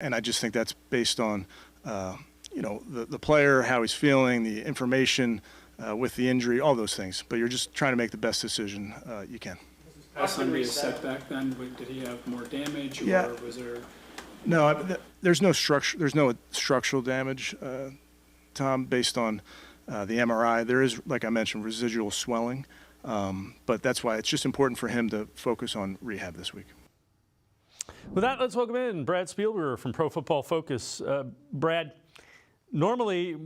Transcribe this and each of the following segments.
And I just think that's based on, the player, how he's feeling, the information with the injury, all those things. But you're just trying to make the best decision you can. Past Sunday a setback then? Did he have more damage, or was there? No, there's no structure. There's no structural damage, Tom, based on the MRI. There is, like I mentioned, residual swelling, but that's why it's just important for him to focus on rehab this week. With that, let's welcome in Brad Spielberger from Pro Football Focus. Brad, normally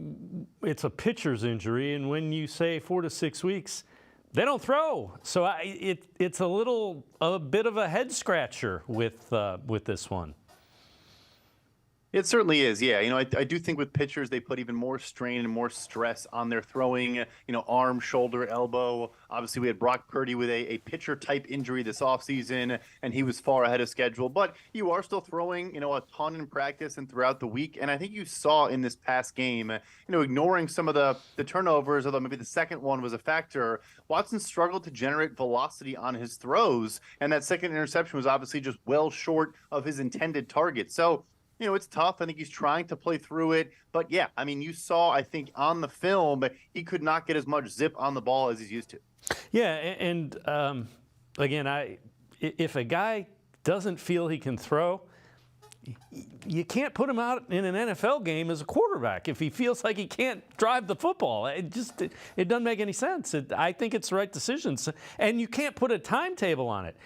it's a pitcher's injury, and when you say 4 to 6 weeks, they don't throw. So it's a bit of a head scratcher with this one. It certainly is, yeah. I do think with pitchers, they put even more strain and more stress on their throwing, arm, shoulder, elbow. Obviously, we had Brock Purdy with a pitcher-type injury this offseason, and he was far ahead of schedule. But you are still throwing, a ton in practice and throughout the week. And I think you saw in this past game, ignoring some of the turnovers, although maybe the second one was a factor, Watson struggled to generate velocity on his throws. And that second interception was obviously just well short of his intended target. So, it's tough. I think he's trying to play through it. But, yeah, you saw, I think, on the film, he could not get as much zip on the ball as he's used to. Yeah, and again, if a guy doesn't feel he can throw, you can't put him out in an NFL game as a quarterback if he feels like he can't drive the football. It doesn't make any sense. I think it's the right decision. And you can't put a timetable on it.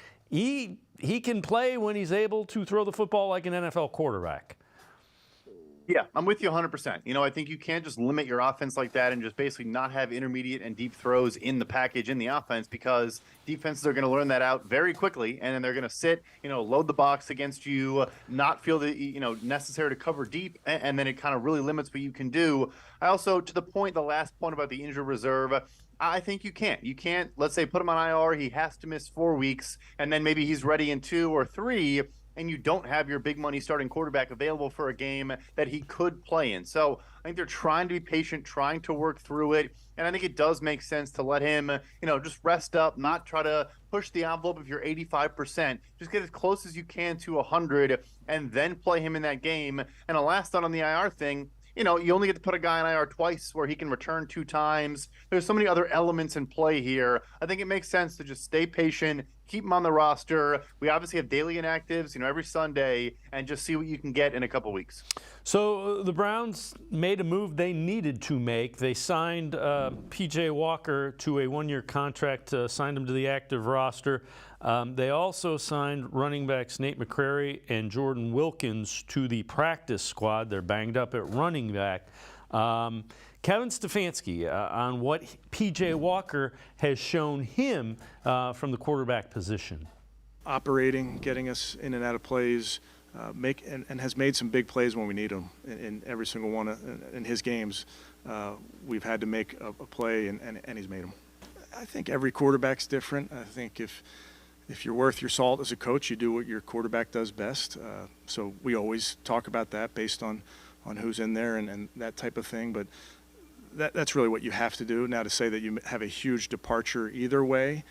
He can play when he's able to throw the football like an NFL quarterback. Yeah, I'm with you 100%. I think you can't just limit your offense like that and just basically not have intermediate and deep throws in the package in the offense, because defenses are going to learn that out very quickly, and then they're going to sit, load the box against you, not feel the, necessary to cover deep, and then it kind of really limits what you can do. I also, to the last point about the injured reserve, I think you can't. You can't, let's say, put him on IR, he has to miss 4 weeks, and then maybe he's ready in 2 or 3, and you don't have your big money starting quarterback available for a game that he could play in. So I think they're trying to be patient, trying to work through it. And I think it does make sense to let him, just rest up, not try to push the envelope if you're 85%. Just get as close as you can to 100 and then play him in that game. And a last thought on the IR thing, you only get to put a guy on IR twice where he can return 2 times. There's so many other elements in play here. I think it makes sense to just stay patient, keep him on the roster. We obviously have daily inactives, every Sunday, and just see what you can get in a couple weeks. So the Browns made a move they needed to make. They signed P.J. Walker to a 1-year contract, signed him to the active roster. They also signed running backs Nate McCrary and Jordan Wilkins to the practice squad. They're banged up at running back. Kevin Stefanski on what P.J. Walker has shown him from the quarterback position. Operating, getting us in and out of plays, and has made some big plays when we need them in every single one in his games. We've had to make a play, and he's made them. I think every quarterback's different. I think if you're worth your salt as a coach, you do what your quarterback does best. So we always talk about that based on who's in there and that type of thing. But that's really what you have to do. Now, to say that you have a huge departure either way,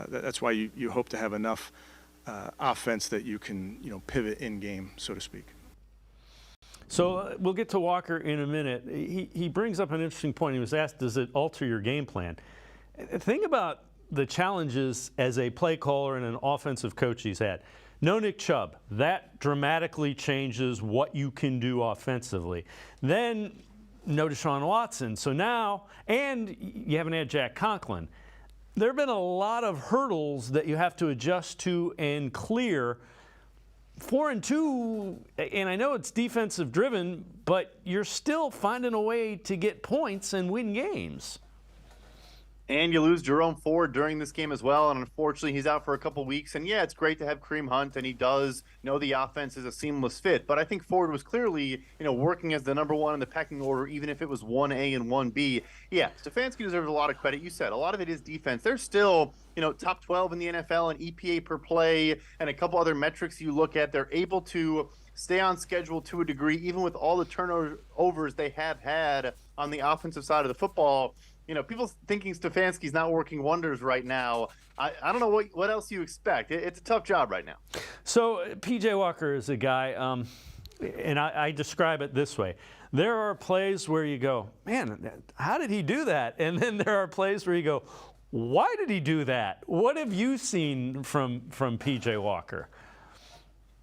that's why you hope to have enough offense that you can pivot in game, so to speak. So we'll get to Walker in a minute. He brings up an interesting point. He was asked, does it alter your game plan? Think about the challenges as a play caller and an offensive coach he's had. No Nick Chubb. That dramatically changes what you can do offensively. Then no Deshaun Watson. So now, and you haven't had Jack Conklin. There have been a lot of hurdles that you have to adjust to and clear. 4-2, and I know it's defensive driven, but you're still finding a way to get points and win games. And you lose Jerome Ford during this game as well, and unfortunately he's out for a couple weeks. And yeah, it's great to have Kareem Hunt, and he does know the offense is a seamless fit. But I think Ford was clearly, working as the number 1 in the pecking order, even if it was 1A and 1B. Yeah, Stefanski deserves a lot of credit. You said a lot of it is defense. They're still, top 12 in the NFL in EPA per play and a couple other metrics you look at. They're able to stay on schedule to a degree, even with all the turnovers they have had on the offensive side of the football. People thinking Stefanski's not working wonders right now. I don't know what else you expect. It's a tough job right now. So P.J. Walker is a guy, and I describe it this way. There are plays where you go, man, how did he do that? And then there are plays where you go, why did he do that? What have you seen from P.J. Walker?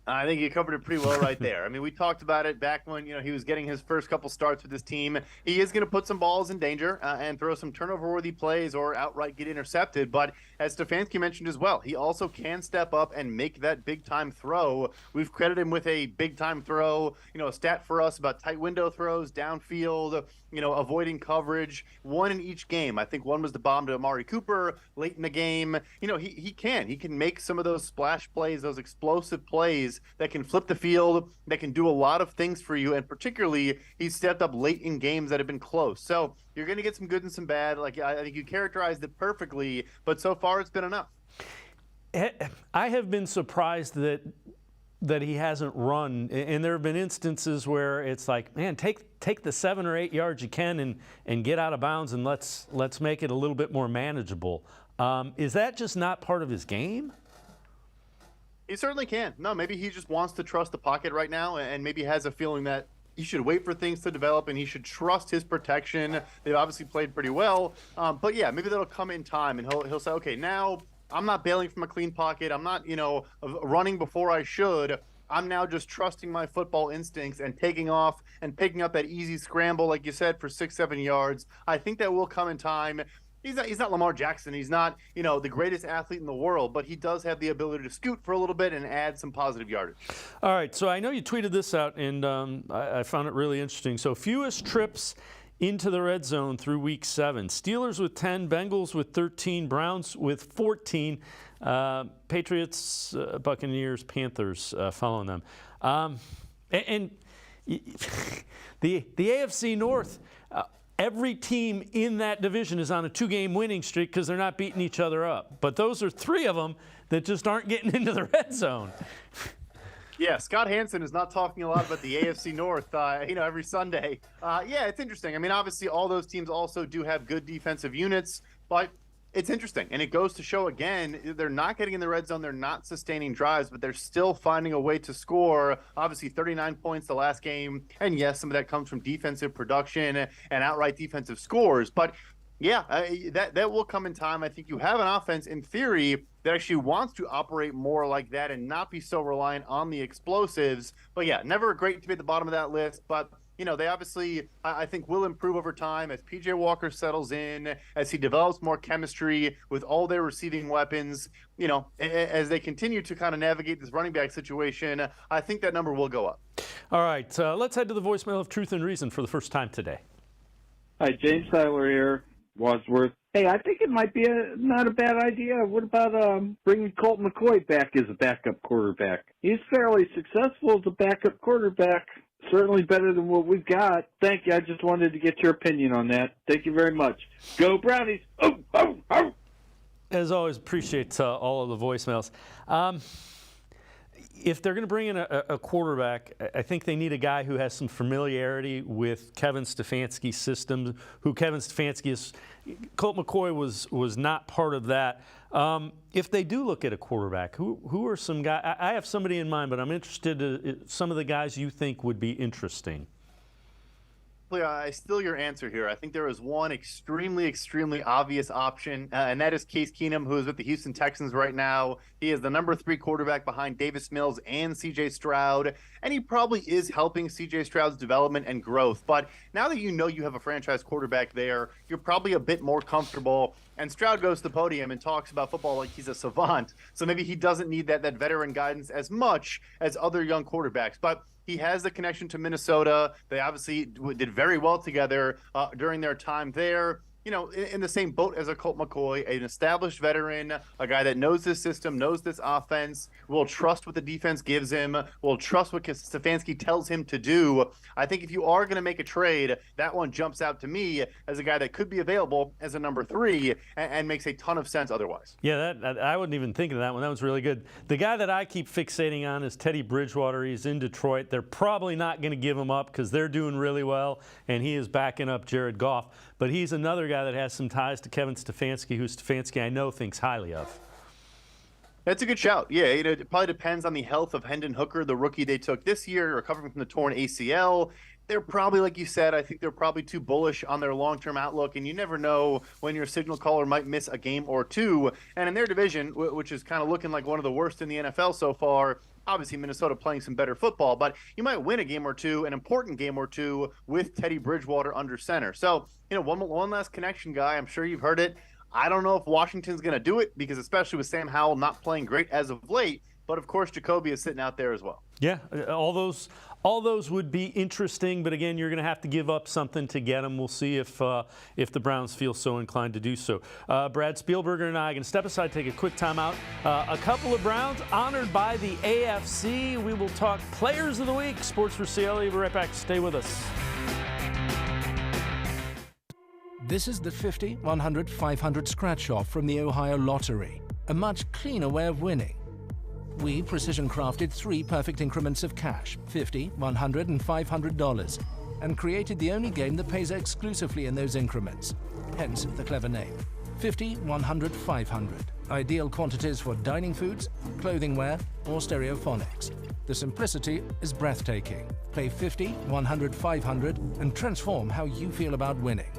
I think you covered it pretty well right there. I mean, we talked about it back when he was getting his first couple starts with this team. He is going to put some balls in danger and throw some turnover-worthy plays or outright get intercepted. But as Stefanski mentioned as well, he also can step up and make that big-time throw. We've credited him with a big-time throw. A stat for us about tight window throws, downfield, avoiding coverage. One in each game. I think one was the bomb to Amari Cooper late in the game. He can make some of those splash plays, those explosive plays that can flip the field, that can do a lot of things for you, and particularly he's stepped up late in games that have been close. So you're going to get some good and some bad. Like I think you characterized it perfectly, but so far it's been enough. I have been surprised that he hasn't run, and there have been instances where it's like, man, take the 7 or 8 yards you can and get out of bounds, and let's make it a little bit more manageable. Is that just not part of his game? He certainly can. No, maybe he just wants to trust the pocket right now, and maybe has a feeling that he should wait for things to develop and he should trust his protection. They've obviously played pretty well, but yeah, maybe that'll come in time, and he'll say, okay, now I'm not bailing from a clean pocket. I'm not, running before I should. I'm now just trusting my football instincts and taking off and picking up that easy scramble, like you said, for 6-7 yards. I think that will come in time. He's not Lamar Jackson. He's not, the greatest athlete in the world, but he does have the ability to scoot for a little bit and add some positive yardage. All right, so I know you tweeted this out, and I found it really interesting. So fewest trips into the red zone through week 7. Steelers with 10, Bengals with 13, Browns with 14, Patriots, Buccaneers, Panthers following them. And the AFC North, every team in that division is on a 2-game winning streak because they're not beating each other up. But those are 3 of them that just aren't getting into the red zone. Yeah, Scott Hansen is not talking a lot about the AFC North, every Sunday. Yeah, it's interesting. I mean, obviously, all those teams also do have good defensive units, but it's interesting. And it goes to show, again, they're not getting in the red zone. They're not sustaining drives, but they're still finding a way to score. Obviously, 39 points the last game. And yes, some of that comes from defensive production and outright defensive scores. But yeah, that will come in time. I think you have an offense, in theory, that actually wants to operate more like that and not be so reliant on the explosives. But yeah, never great to be at the bottom of that list. But, they obviously, I think, will improve over time as P.J. Walker settles in, as he develops more chemistry with all their receiving weapons. As they continue to kind of navigate this running back situation, I think that number will go up. All right, let's head to the voicemail of Truth and Reason for the first time today. Hi, James Tyler here, Wadsworth. Hey, I think it might be not a bad idea. What about bringing Colt McCoy back as a backup quarterback? He's fairly successful as a backup quarterback. Certainly better than what we've got. Thank you. I just wanted to get your opinion on that. Thank you very much. Go Brownies! Oh, oh, oh. As always, appreciate all of the voicemails. If they're going to bring in a quarterback, I think they need a guy who has some familiarity with Kevin Stefanski's system, who Kevin Stefanski is. Colt McCoy was not part of that. If they do look at a quarterback, who are some guys? I have somebody in mind, but I'm interested in some of the guys you think would be interesting. I steal your answer here. I think there is one extremely, extremely obvious option, and that is Case Keenum, who is with the Houston Texans right now. He is the number 3 quarterback behind Davis Mills and C.J. Stroud, and he probably is helping C.J. Stroud's development and growth. But now that you have a franchise quarterback there, you're probably a bit more comfortable. And Stroud goes to the podium and talks about football like he's a savant, so maybe he doesn't need that veteran guidance as much as other young quarterbacks. But he has the connection to Minnesota. They obviously did very well together during their time there. In the same boat as a Colt McCoy, an established veteran, a guy that knows this system, knows this offense, will trust what the defense gives him, will trust what Stefanski tells him to do. I think if you are going to make a trade, that one jumps out to me as a guy that could be available as a number 3 and makes a ton of sense otherwise. Yeah, I wasn't even thinking of that one. That was really good. The guy that I keep fixating on is Teddy Bridgewater. He's in Detroit. They're probably not going to give him up because they're doing really well, and he is backing up Jared Goff. But he's another guy that has some ties to Kevin Stefanski, who Stefanski I know thinks highly of. That's a good shout. Yeah, it probably depends on the health of Hendon Hooker, the rookie they took this year, recovering from the torn ACL. They're probably, like you said, I think they're probably too bullish on their long-term outlook, and you never know when your signal caller might miss a game or two. And in their division, which is kind of looking like one of the worst in the NFL so far, obviously Minnesota playing some better football, but you might win a game or two, an important game or two, with Teddy Bridgewater under center. So, one last connection, guy. I'm sure you've heard it. I don't know if Washington's going to do it, because especially with Sam Howell not playing great as of late, but of course Jacoby is sitting out there as well. Yeah, all those would be interesting, but again, you're going to have to give up something to get them. We'll see if the Browns feel so inclined to do so. Brad Spielberger and I are going to step aside, take a quick timeout. A couple of Browns honored by the AFC. We will talk Players of the Week. Sports4CLE. We'll be right back. Stay with us. This is the 50, 100, 500 scratch-off from the Ohio Lottery, a much cleaner way of winning. We precision-crafted 3 perfect increments of cash, $50, $100, and $500, and created the only game that pays exclusively in those increments, hence the clever name. 50, 100, 500. Ideal quantities for dining foods, clothing wear, or stereophonics. The simplicity is breathtaking. Play 50, 100, 500, and transform how you feel about winning.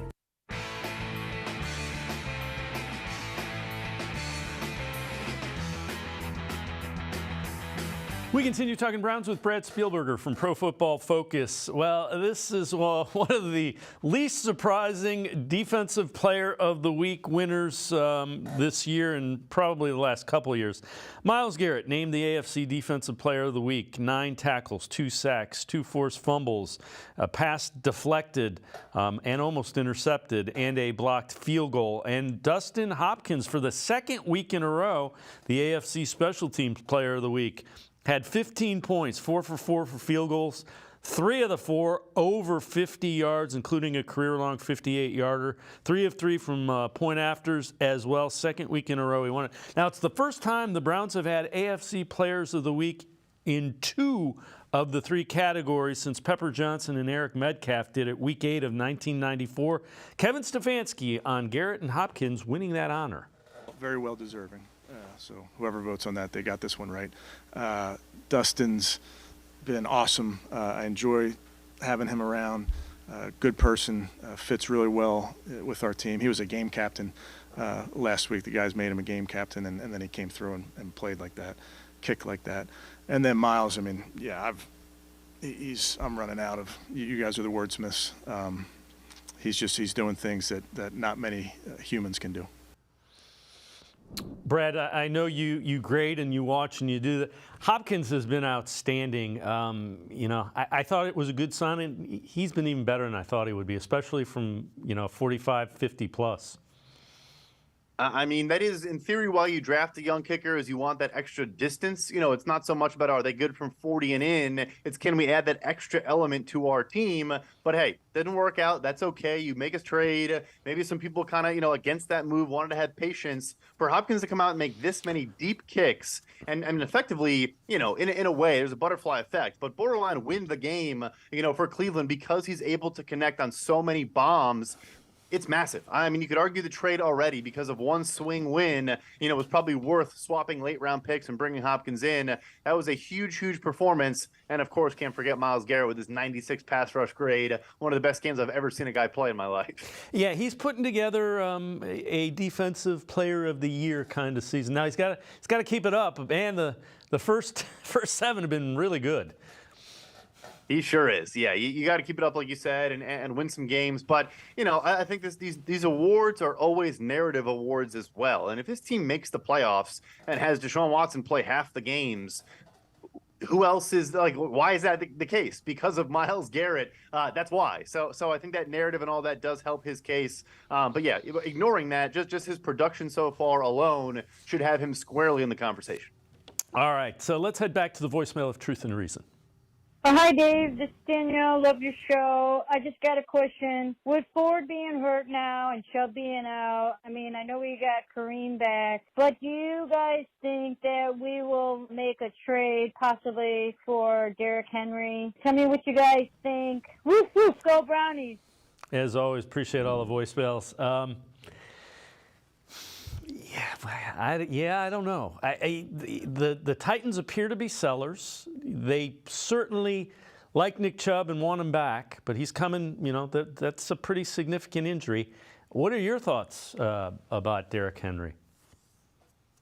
We continue talking Browns with Brad Spielberger from Pro Football Focus. Well, this is one of the least surprising Defensive Player of the Week winners this year and probably the last couple of years. Myles Garrett named the AFC Defensive Player of the Week. 9 tackles, 2 sacks, 2 forced fumbles, a pass deflected and almost intercepted, and a blocked field goal. And Dustin Hopkins, for the second week in a row, the AFC Special Teams Player of the Week, had 15 points, 4 for 4 for field goals, 3 of the 4 over 50 yards, including a career-long 58-yarder, 3 of 3 from point afters as well. Second week in a row he won it. Now, it's the first time the Browns have had AFC Players of the Week in 2 of the 3 categories since Pepper Johnson and Eric Metcalf did it Week 8 of 1994. Kevin Stefanski on Garrett and Hopkins winning that honor. Very well deserving. So whoever votes on that, they got this one right. Dustin's been awesome. I enjoy having him around. Good person, fits really well with our team. He was a game captain last week. The guys made him a game captain, and then he came through and played like that, kicked like that. And then Myles, I mean, yeah, I'm running out of. You guys are the wordsmiths. He's doing things that not many humans can do. Brad, I know you grade and you watch and you do that. Hopkins has been outstanding. I thought it was a good signing. He's been even better than I thought he would be, especially from 45, 50 plus. I mean, that is, in theory, why you draft a young kicker, is you want that extra distance. It's not so much about are they good from 40 and in. It's can we add that extra element to our team. But, hey, didn't work out. That's okay. You make a trade. Maybe some people kind of, against that move wanted to have patience. For Hopkins to come out and make this many deep kicks and effectively, in a way, there's a butterfly effect, but borderline win the game, for Cleveland because he's able to connect on so many bombs. It's massive. I mean, you could argue the trade already because of one swing win, was probably worth swapping late round picks and bringing Hopkins in. That was a huge, huge performance. And of course, can't forget Myles Garrett with his 96 pass rush grade. One of the best games I've ever seen a guy play in my life. Yeah, he's putting together a defensive player of the year kind of season. Now he's got to keep it up. And the first 7 have been really good. He sure is. Yeah, you got to keep it up, like you said, and win some games. But, I think these awards are always narrative awards as well. And if his team makes the playoffs and has Deshaun Watson play half the games, who else is why is that the case? Because of Myles Garrett. That's why. So I think that narrative and all that does help his case. But yeah, ignoring that, just his production so far alone should have him squarely in the conversation. All right. So let's head back to the voicemail of Truth and Reason. Hi, Dave. This is Danielle. Love your show. I just got a question. With Ford being hurt now and Chubb being out, I know we got Kareem back, but do you guys think that we will make a trade possibly for Derrick Henry? Tell me what you guys think. Woof, woof, go Brownies. As always, appreciate all the voicemails. I don't know. The Titans appear to be sellers. They certainly like Nick Chubb and want him back, but he's coming. That's a pretty significant injury. What are your thoughts about Derrick Henry?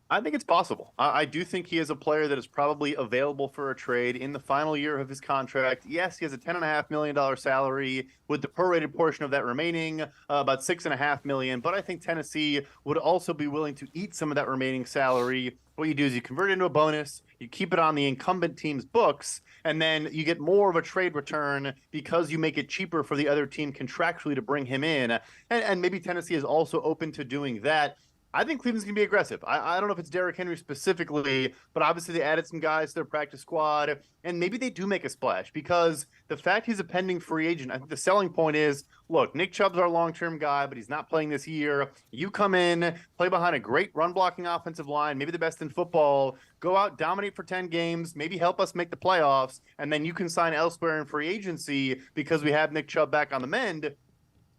I think it's possible. I do think he is a player that is probably available for a trade in the final year of his contract. Yes, he has a $10.5 million salary with the prorated portion of that remaining, about $6.5 million. But I think Tennessee would also be willing to eat some of that remaining salary. What you do is you convert it into a bonus, you keep it on the incumbent team's books, and then you get more of a trade return because you make it cheaper for the other team contractually to bring him in. And maybe Tennessee is also open to doing that. I think Cleveland's going to be aggressive. I don't know if it's Derrick Henry specifically, but obviously they added some guys to their practice squad, and maybe they do make a splash because the fact he's a pending free agent, I think the selling point is, look, Nick Chubb's our long-term guy, but he's not playing this year. You come in, play behind a great run-blocking offensive line, maybe the best in football, go out, dominate for 10 games, maybe help us make the playoffs, and then you can sign elsewhere in free agency because we have Nick Chubb back on the mend.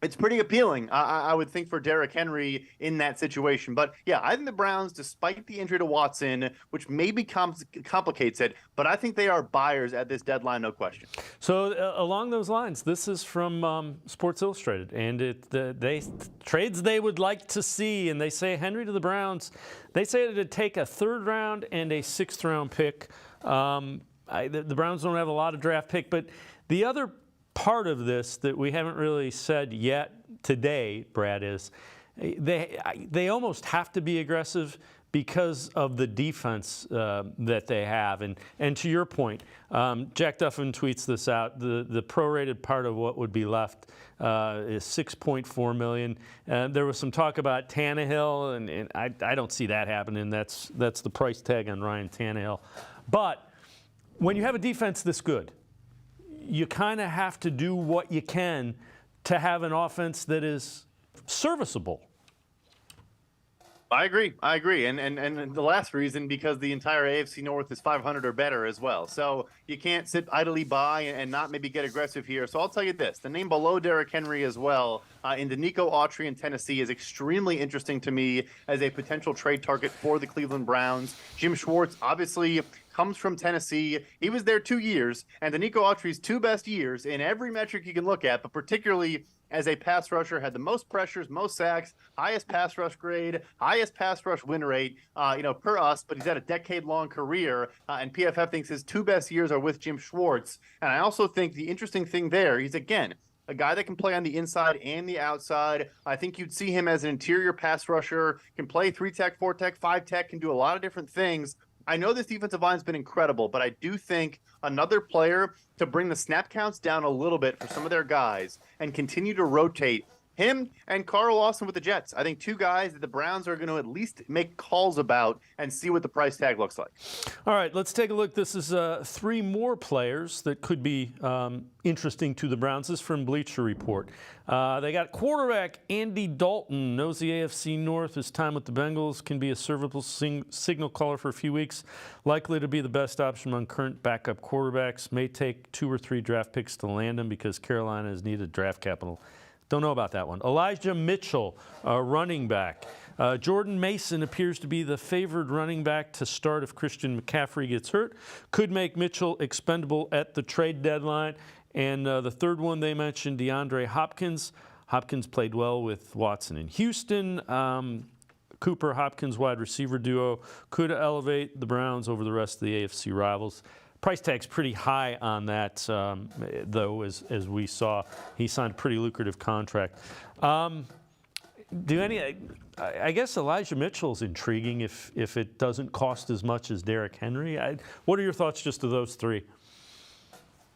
It's pretty appealing, I would think, for Derrick Henry in that situation. But, yeah, I think the Browns, despite the injury to Watson, which maybe complicates it, but I think they are buyers at this deadline, no question. So along those lines, this is from Sports Illustrated, and trades they would like to see, and they say Henry to the Browns. They say it'd take a 3rd round and a 6th round pick. The Browns don't have a lot of draft pick, but the other part of this that we haven't really said yet today, Brad, is they almost have to be aggressive because of the defense that they have. And to your point, Jack Duffin tweets this out. The prorated part of what would be left is $6.4 million. There was some talk about Tannehill, and I don't see that happening. That's the price tag on Ryan Tannehill. But when you have a defense this good, you kind of have to do what you can to have an offense that is serviceable. I agree. And the last reason, because the entire AFC North is 500 or better as well. So you can't sit idly by and not maybe get aggressive here. So I'll tell you this. The name below Derrick Henry as well, in Danico Autry in Tennessee, is extremely interesting to me as a potential trade target for the Cleveland Browns. Jim Schwartz, obviously, comes from Tennessee. He was there 2 years, and Danico Autry's 2 best years in every metric you can look at, but particularly as a pass rusher, had the most pressures, most sacks, highest pass rush grade, highest pass rush win rate, per us, but he's had a decade-long career, and PFF thinks his 2 best years are with Jim Schwartz. And I also think the interesting thing there, he's, again, a guy that can play on the inside and the outside. I think you'd see him as an interior pass rusher, can play 3-tech, 4-tech, 5-tech, can do a lot of different things. I know this defensive line's been incredible, but I do think another player to bring the snap counts down a little bit for some of their guys and continue to rotate him and Carl Lawson with the Jets. I think 2 guys that the Browns are going to at least make calls about and see what the price tag looks like. All right, let's take a look. This is 3 more players that could be interesting to the Browns. This is from Bleacher Report. They got quarterback Andy Dalton, knows the AFC North. His time with the Bengals can be a serviceable signal caller for a few weeks. Likely to be the best option among current backup quarterbacks. May take 2 or 3 draft picks to land him because Carolina has needed draft capital. Don't know about that one. Elijah Mitchell, running back. Jordan Mason appears to be the favored running back to start if Christian McCaffrey gets hurt. Could make Mitchell expendable at the trade deadline. And the third one they mentioned, DeAndre Hopkins. Hopkins played well with Watson in Houston. Cooper-Hopkins wide receiver duo could elevate the Browns over the rest of the AFC rivals. Price tag's pretty high on that, though, as we saw. He signed a pretty lucrative contract. I guess Elijah Mitchell's intriguing if it doesn't cost as much as Derrick Henry. What are your thoughts just of those 3?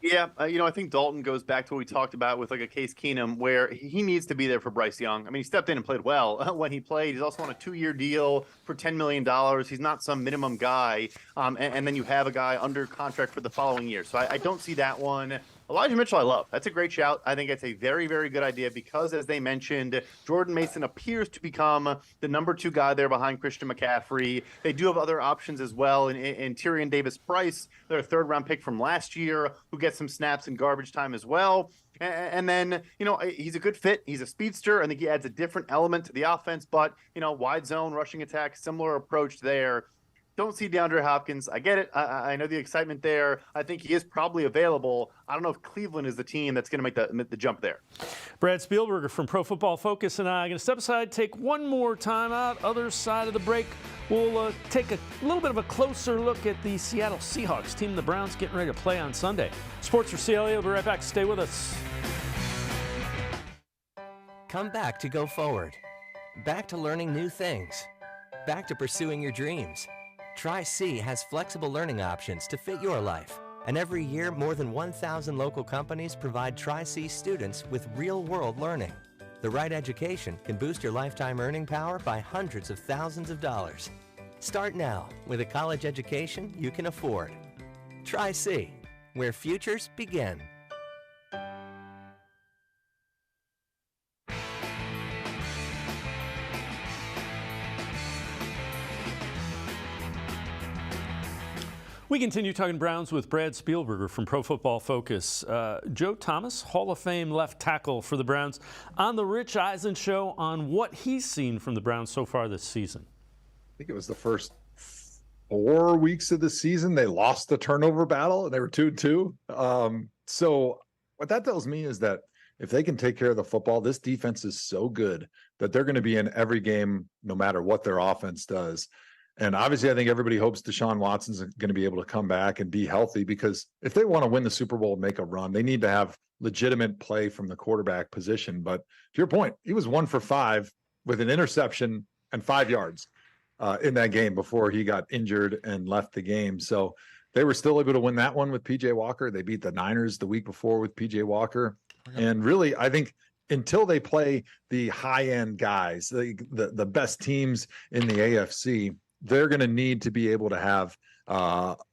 Yeah, I think Dalton goes back to what we talked about with like a Case Keenum, where he needs to be there for Bryce Young. I mean, he stepped in and played well when he played. He's also on a 2-year deal for $10 million. He's not some minimum guy. And then you have a guy under contract for the following year. So I don't see that one. Elijah Mitchell, I love. That's a great shout. I think it's a very, very good idea because, as they mentioned, Jordan Mason appears to become the number 2 guy there behind Christian McCaffrey. They do have other options as well in Tyrion Davis-Price, their 3rd-round pick from last year, who gets some snaps in garbage time as well. And then, he's a good fit. He's a speedster. I think he adds a different element to the offense, but, wide zone, rushing attack, similar approach there. Don't see DeAndre Hopkins. I get it. I know the excitement there. I think he is probably available. I don't know if Cleveland is the team that's going to make the jump there. Brad Spielberger from Pro Football Focus and I are going to step aside, take one more timeout. Other side of the break, we'll take a little bit of a closer look at the Seattle Seahawks team, the Browns, getting ready to play on Sunday. Sports4CLE, we'll be right back. Stay with us. Come back to go forward. Back to learning new things. Back to pursuing your dreams. Tri-C has flexible learning options to fit your life. And every year, more than 1,000 local companies provide Tri-C students with real-world learning. The right education can boost your lifetime earning power by hundreds of thousands of dollars. Start now with a college education you can afford. Tri-C, where futures begin. We continue talking Browns with Brad Spielberger from Pro Football Focus. Joe Thomas, Hall of Fame left tackle for the Browns, on the Rich Eisen Show on what he's seen from the Browns so far this season. I think it was the first 4 weeks of the season. They lost the turnover battle and they were 2-2. So what that tells me is that if they can take care of the football, this defense is so good that they're going to be in every game no matter what their offense does. And obviously, I think everybody hopes Deshaun Watson's going to be able to come back and be healthy, because if they want to win the Super Bowl and make a run, they need to have legitimate play from the quarterback position. But to your point, he was 1 for 5 with an interception and 5 yards in that game before he got injured and left the game. So they were still able to win that one with P.J. Walker. They beat the Niners the week before with P.J. Walker. And really, I think until they play the high-end guys, the best teams in the AFC, they're going to need to be able to have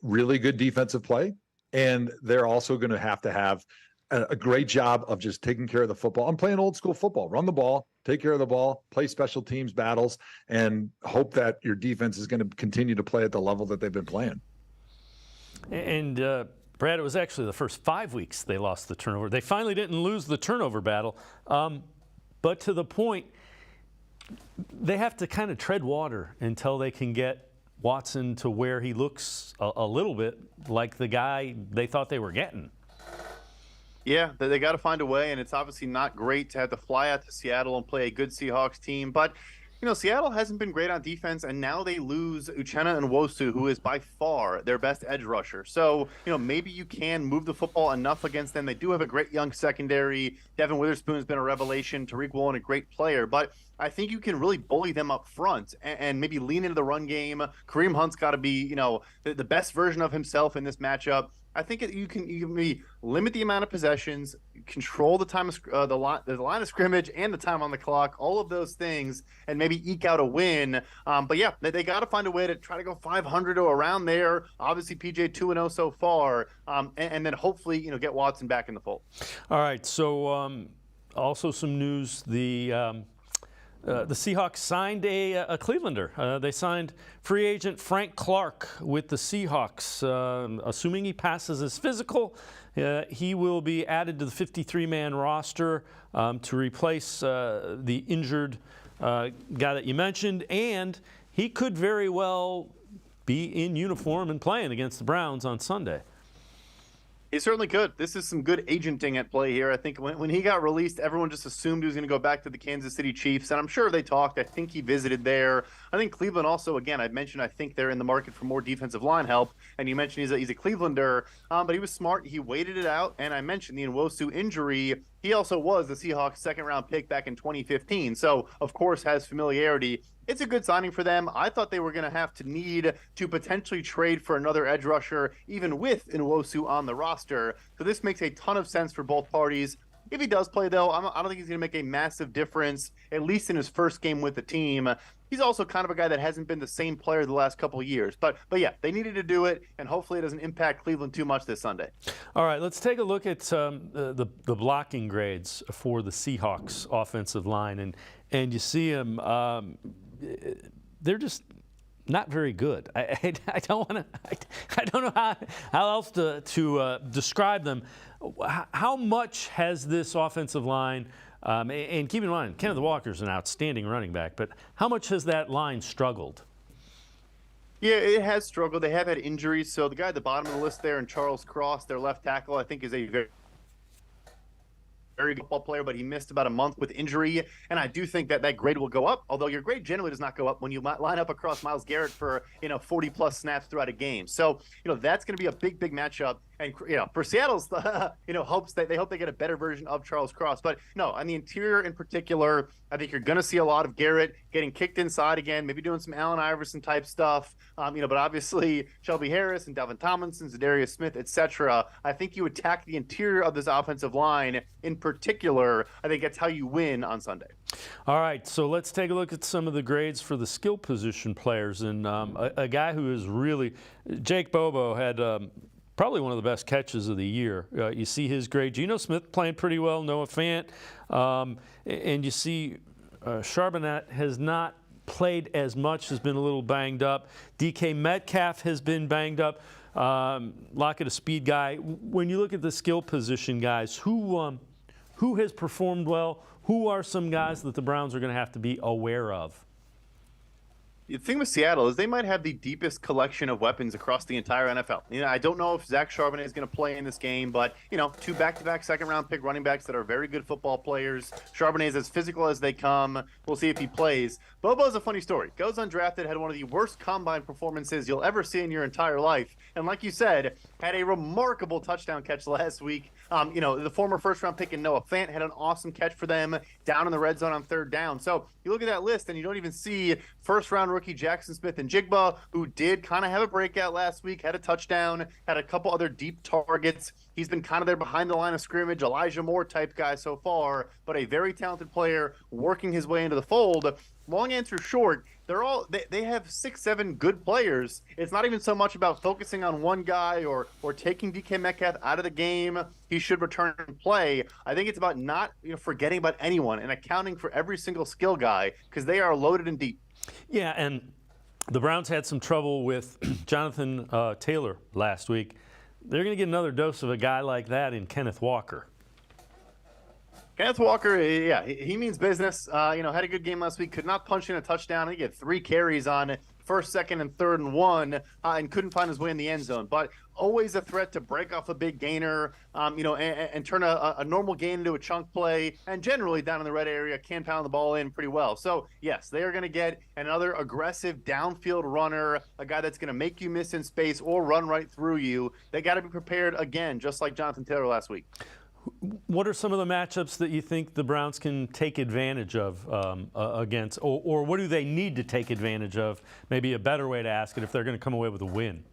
really good defensive play, and they're also going to have a great job of just taking care of the football. I'm playing old school football. Run the ball, take care of the ball, play special teams battles, and hope that your defense is going to continue to play at the level that they've been playing. And Brad, it was actually the first 5 weeks they lost the turnover. They finally didn't lose the turnover battle, but to the point, they have to kind of tread water until they can get Watson to where he looks a little bit like the guy they thought they were getting. Yeah, they got to find a way, and it's obviously not great to have to fly out to Seattle and play a good Seahawks team. But, Seattle hasn't been great on defense, and now they lose Uchenna Nwosu, who is by far their best edge rusher. So, maybe you can move the football enough against them. They do have a great young secondary. Devin Witherspoon's been a revelation. Tariq Woolen, a great player. But I think you can really bully them up front and maybe lean into the run game. Kareem Hunt's got to be, the best version of himself in this matchup. I think you can maybe limit the amount of possessions, control the time of the line of scrimmage and the time on the clock, all of those things, and maybe eke out a win. But yeah, they got to find a way to try to go 500 or around there. Obviously, PJ 2-0 so far, and then hopefully get Watson back in the fold. All right. So also some news. The Seahawks signed a Clevelander. They signed free agent Frank Clark with the Seahawks. Assuming he passes his physical, he will be added to the 53-man roster to replace the injured guy that you mentioned. And he could very well be in uniform and playing against the Browns on Sunday. He certainly could. This is some good agenting at play here. I think when he got released, everyone just assumed he was going to go back to the Kansas City Chiefs, and I'm sure they talked. I think he visited there. I think Cleveland also, again, I mentioned I think they're in the market for more defensive line help, and you mentioned he's a Clevelander, but he was smart. He waited it out, and I mentioned the Nwosu injury. He also was the Seahawks' second-round pick back in 2015, so of course has familiarity. It's a good signing for them. I thought they were going to have to need to potentially trade for another edge rusher, even with Nwosu on the roster. So this makes a ton of sense for both parties. If he does play, though, I don't think he's going to make a massive difference, at least in his first game with the team. he's also kind of a guy that hasn't been the same player the last couple of years. But yeah, they needed to do it, and hopefully it doesn't impact Cleveland too much this Sunday. All right, let's take a look at the blocking grades for the Seahawks offensive line, and you see them. They're just not very good. I don't want to. I don't know how else to describe them. How much has this offensive line? And keep in mind, Kenneth Walker's an outstanding running back, but how much has that line struggled? Yeah, it has struggled. They have had injuries. So the guy at the bottom of the list there, and Charles Cross, their left tackle, I think is a very good football player, but he missed about a month with injury. And I do think that grade will go up, although your grade generally does not go up when you line up across Myles Garrett for 40-plus snaps throughout a game. So, that's going to be a big matchup. And, for Seattle's, hopes that they hope they get a better version of Charles Cross. But no, on the interior in particular, I think you're going to see a lot of Garrett getting kicked inside again, maybe doing some Allen Iverson type stuff. But obviously Shelby Harris and Dalvin Tomlinson, Zadarius Smith, etc. I think you attack the interior of this offensive line in particular. I think that's how you win on Sunday. All right, so let's take a look at some of the grades for the skill position players. And a guy who is really, Jake Bobo had probably one of the best catches of the year. You see his grade. Geno Smith playing pretty well, Noah Fant. And you see Charbonnet has not played as much, has been a little banged up. DK Metcalf has been banged up. Lockett, a speed guy. When you look at the skill position guys, who has performed well? Who are some guys that the Browns are going to have to be aware of? The thing with Seattle is they might have the deepest collection of weapons across the entire NFL. I don't know if Zach Charbonnet is going to play in this game, but, two back-to-back second-round pick running backs that are very good football players. Charbonnet is as physical as they come. We'll see if he plays. Bobo's a funny story. Goes undrafted, had one of the worst combine performances you'll ever see in your entire life. And like you said, had a remarkable touchdown catch last week. The former first-round pick in Noah Fant had an awesome catch for them down in the red zone on third down. So you look at that list and you don't even see first-round rookie Jackson Smith and Jigba, who did kind of have a breakout last week, had a touchdown, had a couple other deep targets. He's been kind of there behind the line of scrimmage, Elijah Moore type guy so far, but a very talented player working his way into the fold. Long answer short, they have 6-7 good players. It's not even so much about focusing on one guy or taking DK Metcalf out of the game. He should return and play. I think it's about not forgetting about anyone and accounting for every single skill guy because they are loaded and deep. Yeah, and the Browns had some trouble with Jonathan Taylor last week. They're going to get another dose of a guy like that in Kenneth Walker. Kenneth Walker, yeah, he means business. Had a good game last week. Could not punch in a touchdown. He had 3 carries on first, second, and third and 1, and couldn't find his way in the end zone. But always a threat to break off a big gainer, and turn a normal gain into a chunk play. And generally down in the red area, can pound the ball in pretty well. So, yes, they are going to get another aggressive downfield runner, a guy that's going to make you miss in space or run right through you. They got to be prepared again, just like Jonathan Taylor last week. What are some of the matchups that you think the Browns can take advantage of against, or what do they need to take advantage of? Maybe a better way to ask it if they're going to come away with a win.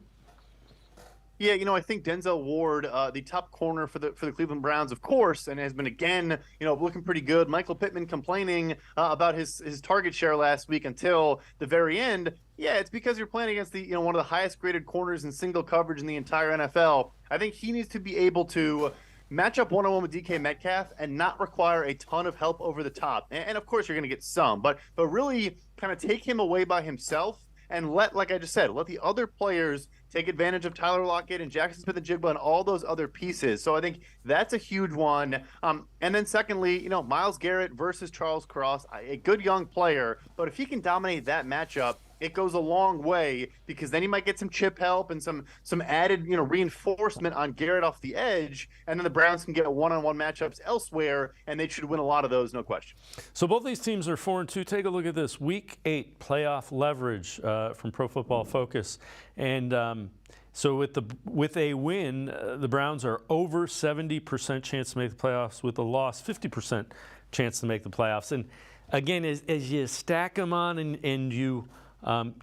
Yeah, I think Denzel Ward, the top corner for the Cleveland Browns, of course, and has been again, looking pretty good. Michael Pittman complaining about his target share last week until the very end. Yeah, it's because you're playing against the one of the highest graded corners in single coverage in the entire NFL. I think he needs to be able to match up one-on-one with DK Metcalf and not require a ton of help over the top. And of course, you're going to get some, but really kind of take him away by himself and like I just said, let the other players take advantage of Tyler Lockett and Jackson Smith and Jigba and all those other pieces. So I think that's a huge one. And then secondly, Myles Garrett versus Charles Cross, a good young player, but if he can dominate that matchup, it goes a long way because then he might get some chip help and some added reinforcement on Garrett off the edge, and then the Browns can get one-on-one matchups elsewhere, and they should win a lot of those, no question. So both these teams are 4-2. Take a look at this Week 8 playoff leverage from Pro Football Focus, and so with a win, the Browns are over 70% chance to make the playoffs. With a loss, 50% chance to make the playoffs. And again, as you stack them on and you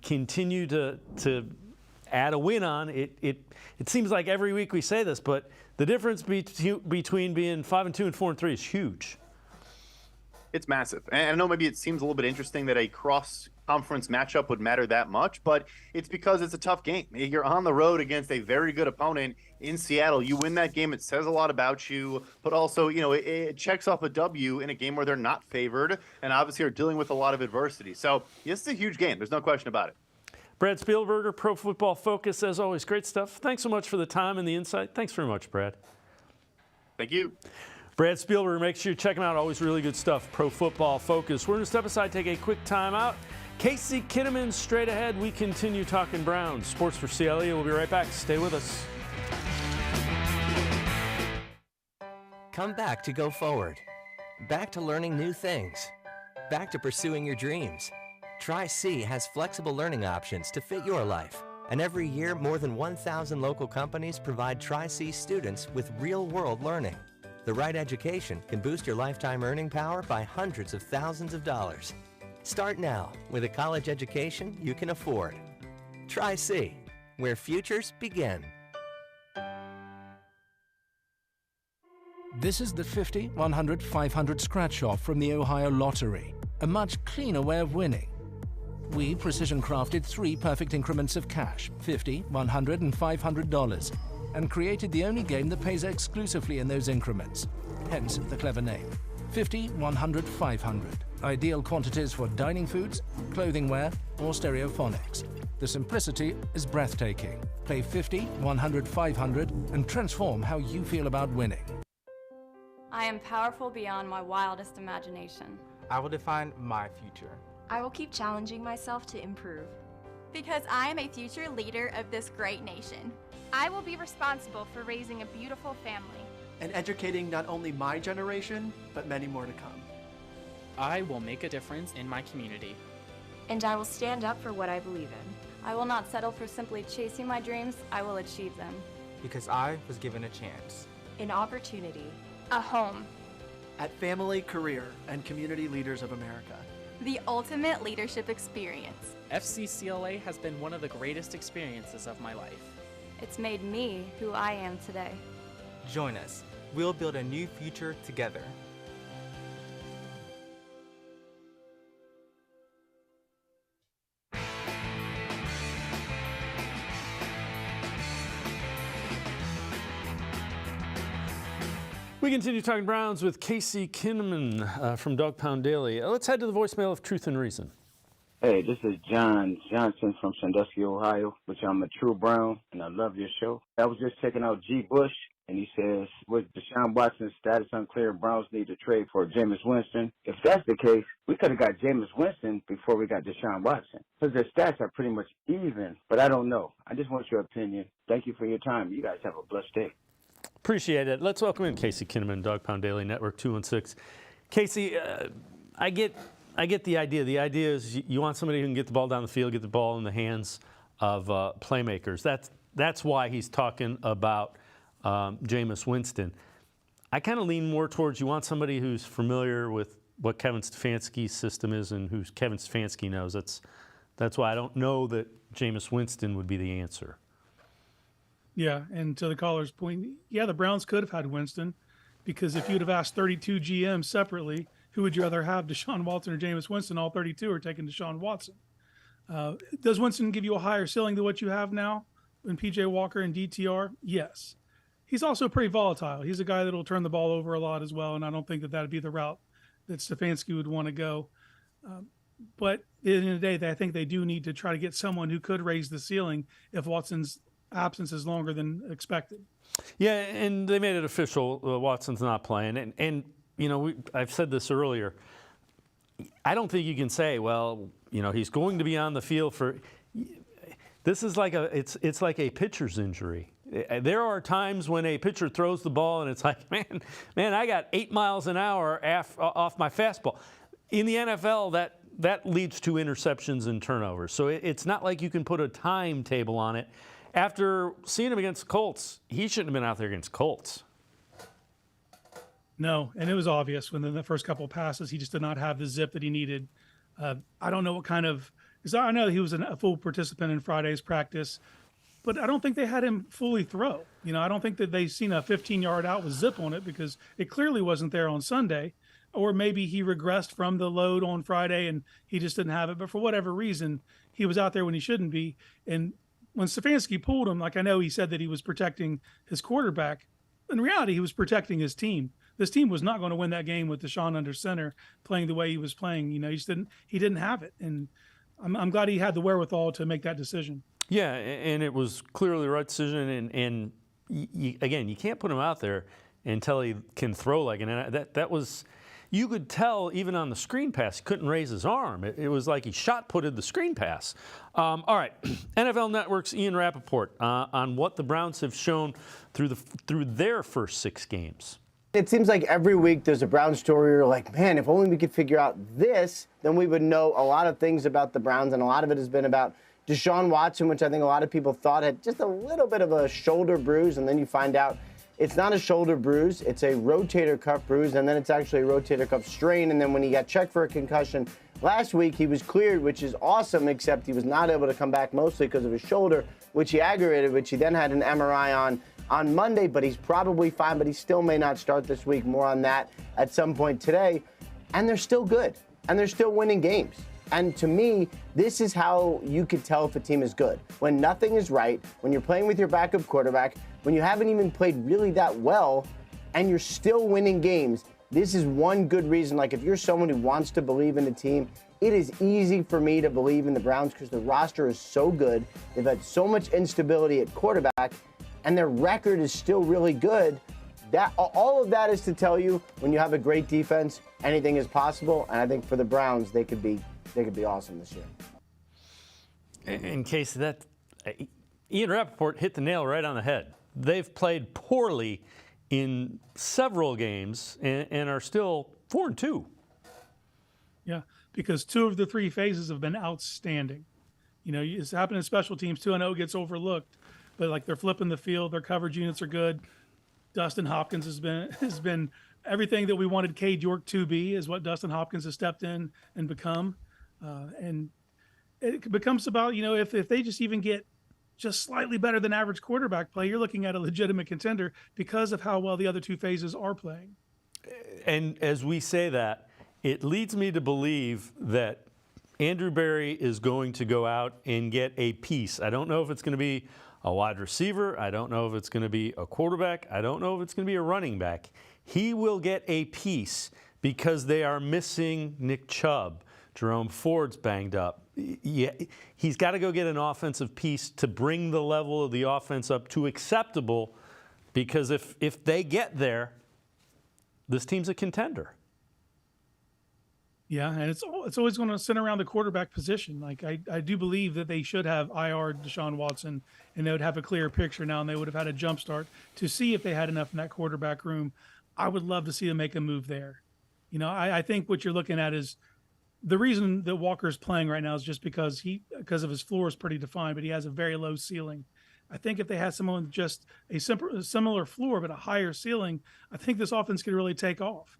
continue to add a win on it seems like every week we say this, but the difference between being 5-2 and 4-3 is huge. It's massive. And I know maybe it seems a little bit interesting that a cross-conference matchup would matter that much, but it's because it's a tough game. You're on the road against a very good opponent in Seattle. You win that game, it says a lot about you, but also, it checks off a W in a game where they're not favored and obviously are dealing with a lot of adversity. So this is a huge game. There's no question about it. Brad Spielberger, Pro Football Focus, as always, great stuff. Thanks so much for the time and the insight. Thanks very much, Brad. Thank you. Brad Spielberger, make sure you check him out. Always really good stuff. Pro Football Focus. We're going to step aside, take a quick time out. Casey Kinnamon straight ahead. We continue talking Browns. Sports for CLE. We'll be right back. Stay with us. Come back to go forward. Back to learning new things. Back to pursuing your dreams. Tri-C has flexible learning options to fit your life. And every year, more than 1,000 local companies provide Tri-C students with real-world learning. The right education can boost your lifetime earning power by hundreds of thousands of dollars. Start now with a college education you can afford. Tri-C, where futures begin. This is the 50, 100, 500 scratch-off from the Ohio Lottery, a much cleaner way of winning. We precision-crafted 3 perfect increments of cash, $50, $100, and $500, and created the only game that pays exclusively in those increments, hence the clever name. 50, 100, 500. Ideal quantities for dining foods, clothing wear, or stereophonics. The simplicity is breathtaking. Play 50, 100, 500, and transform how you feel about winning. I am powerful beyond my wildest imagination. I will define my future. I will keep challenging myself to improve. Because I am a future leader of this great nation. I will be responsible for raising a beautiful family. And educating not only my generation, but many more to come. I will make a difference in my community. And I will stand up for what I believe in. I will not settle for simply chasing my dreams, I will achieve them. Because I was given a chance. An opportunity. A home. At Family, Career, and Community Leaders of America. The ultimate leadership experience. FCCLA has been one of the greatest experiences of my life. It's made me who I am today. Join us. We'll build a new future together. We continue talking Browns with Casey Kinnamon from Dog Pound Daily. Let's head to the voicemail of Truth and Reason. Hey, this is John Johnson from Sandusky, Ohio, which I'm a true Brown, and I love your show. I was just checking out G. Bush, and he says, with Deshaun Watson's status unclear, Browns need to trade for Jameis Winston. If that's the case, we could have got Jameis Winston before we got Deshaun Watson, because their stats are pretty much even, but I don't know. I just want your opinion. Thank you for your time. You guys have a blessed day. Appreciate it. Let's welcome in Casey Kinnamon, Dog Pound Daily Network 216. Casey, I get the idea. The idea is you want somebody who can get the ball down the field, get the ball in the hands of playmakers. That's why he's talking about Jameis Winston. I kind of lean more towards you want somebody who's familiar with what Kevin Stefanski's system is and who Kevin Stefanski knows. That's why I don't know that Jameis Winston would be the answer. Yeah, and to the caller's point, yeah, the Browns could have had Winston, because if you'd have asked 32 GMs separately, who would you rather have, Deshaun Watson or Jameis Winston, all 32 are taking Deshaun Watson. Does Winston give you a higher ceiling than what you have now in P.J. Walker and DTR? Yes. He's also pretty volatile. He's a guy that will turn the ball over a lot as well, and I don't think that would be the route that Stefanski would want to go. But at the end of the day, I think they do need to try to get someone who could raise the ceiling if Watson's absence is longer than expected. Yeah, and they made it official. Watson's not playing, and you know, I've said this earlier. I don't think you can say, well, you know, he's going to be on the field for. This is like it's like a pitcher's injury. There are times when a pitcher throws the ball and it's like, man, I got 8 miles an hour off my fastball. In the NFL, that leads to interceptions and turnovers. So it's not like you can put a timetable on it. After seeing him against the Colts, he shouldn't have been out there against Colts. No, and it was obvious when in the first couple of passes, he just did not have the zip that he needed. I don't know what kind of, because I know he was a full participant in Friday's practice, but I don't think they had him fully throw. You know, I don't think that they've seen a 15-yard out with zip on it, because it clearly wasn't there on Sunday. or maybe he regressed from the load on Friday and he just didn't have it. But for whatever reason, he was out there when he shouldn't be. And when Stefanski pulled him, like I know he said that he was protecting his quarterback. In reality, he was protecting his team. This team was not going to win that game with Deshaun under center playing the way he was playing. He didn't have it. And I'm glad he had the wherewithal to make that decision. Yeah, and it was clearly the right decision. And again, you can't put him out there until he can throw like that was, you could tell even on the screen pass, he couldn't raise his arm. It was like he shot-putted the screen pass. All right, NFL Network's Ian Rappaport on what the Browns have shown through their first 6 games. It seems like every week there's a Browns story. You're like, man, if only we could figure out this, then we would know a lot of things about the Browns, and a lot of it has been about Deshaun Watson, which I think a lot of people thought had just a little bit of a shoulder bruise, and then you find out it's not a shoulder bruise, it's a rotator cuff bruise, and then it's actually a rotator cuff strain, and then when he got checked for a concussion last week, he was cleared, which is awesome, except he was not able to come back mostly because of his shoulder, which he aggravated, which he then had an MRI on Monday, but he's probably fine, but he still may not start this week. More on that at some point today. And they're still good, and they're still winning games. And to me, this is how you could tell if a team is good. When nothing is right, when you're playing with your backup quarterback, when you haven't even played really that well, and you're still winning games, this is one good reason. Like, if you're someone who wants to believe in the team, it is easy for me to believe in the Browns because the roster is so good. They've had so much instability at quarterback, and their record is still really good. That all of that is to tell you, when you have a great defense, anything is possible. And I think for the Browns, they could be awesome this year. In case of that, Ian Rappaport hit the nail right on the head. They've played poorly in several games and are still 4-2. Yeah, because 2 of the 3 phases have been outstanding. You know, it's happened in special teams. 2-0 gets overlooked, but like they're flipping the field. Their coverage units are good. Dustin Hopkins has been everything that we wanted Cade York to be, is what Dustin Hopkins has stepped in and become. And it becomes about, you know, if they just even get just slightly better than average quarterback play, you're looking at a legitimate contender because of how well the other 2 phases are playing. And as we say that, it leads me to believe that Andrew Berry is going to go out and get a piece. I don't know if it's going to be a wide receiver. I don't know if it's going to be a quarterback. I don't know if it's going to be a running back. He will get a piece because they are missing Nick Chubb. Jerome Ford's banged up. Yeah, he's got to go get an offensive piece to bring the level of the offense up to acceptable, because if they get there, this team's a contender. Yeah, and it's always going to center around the quarterback position. Like, I do believe that they should have IR Deshaun Watson, and they would have a clearer picture now, and they would have had a jump start to see if they had enough in that quarterback room. I would love to see them make a move there. You know, I think what you're looking at is the reason that Walker's playing right now is just because of his floor is pretty defined, but he has a very low ceiling. I think if they had someone with just a similar floor but a higher ceiling, I think this offense could really take off.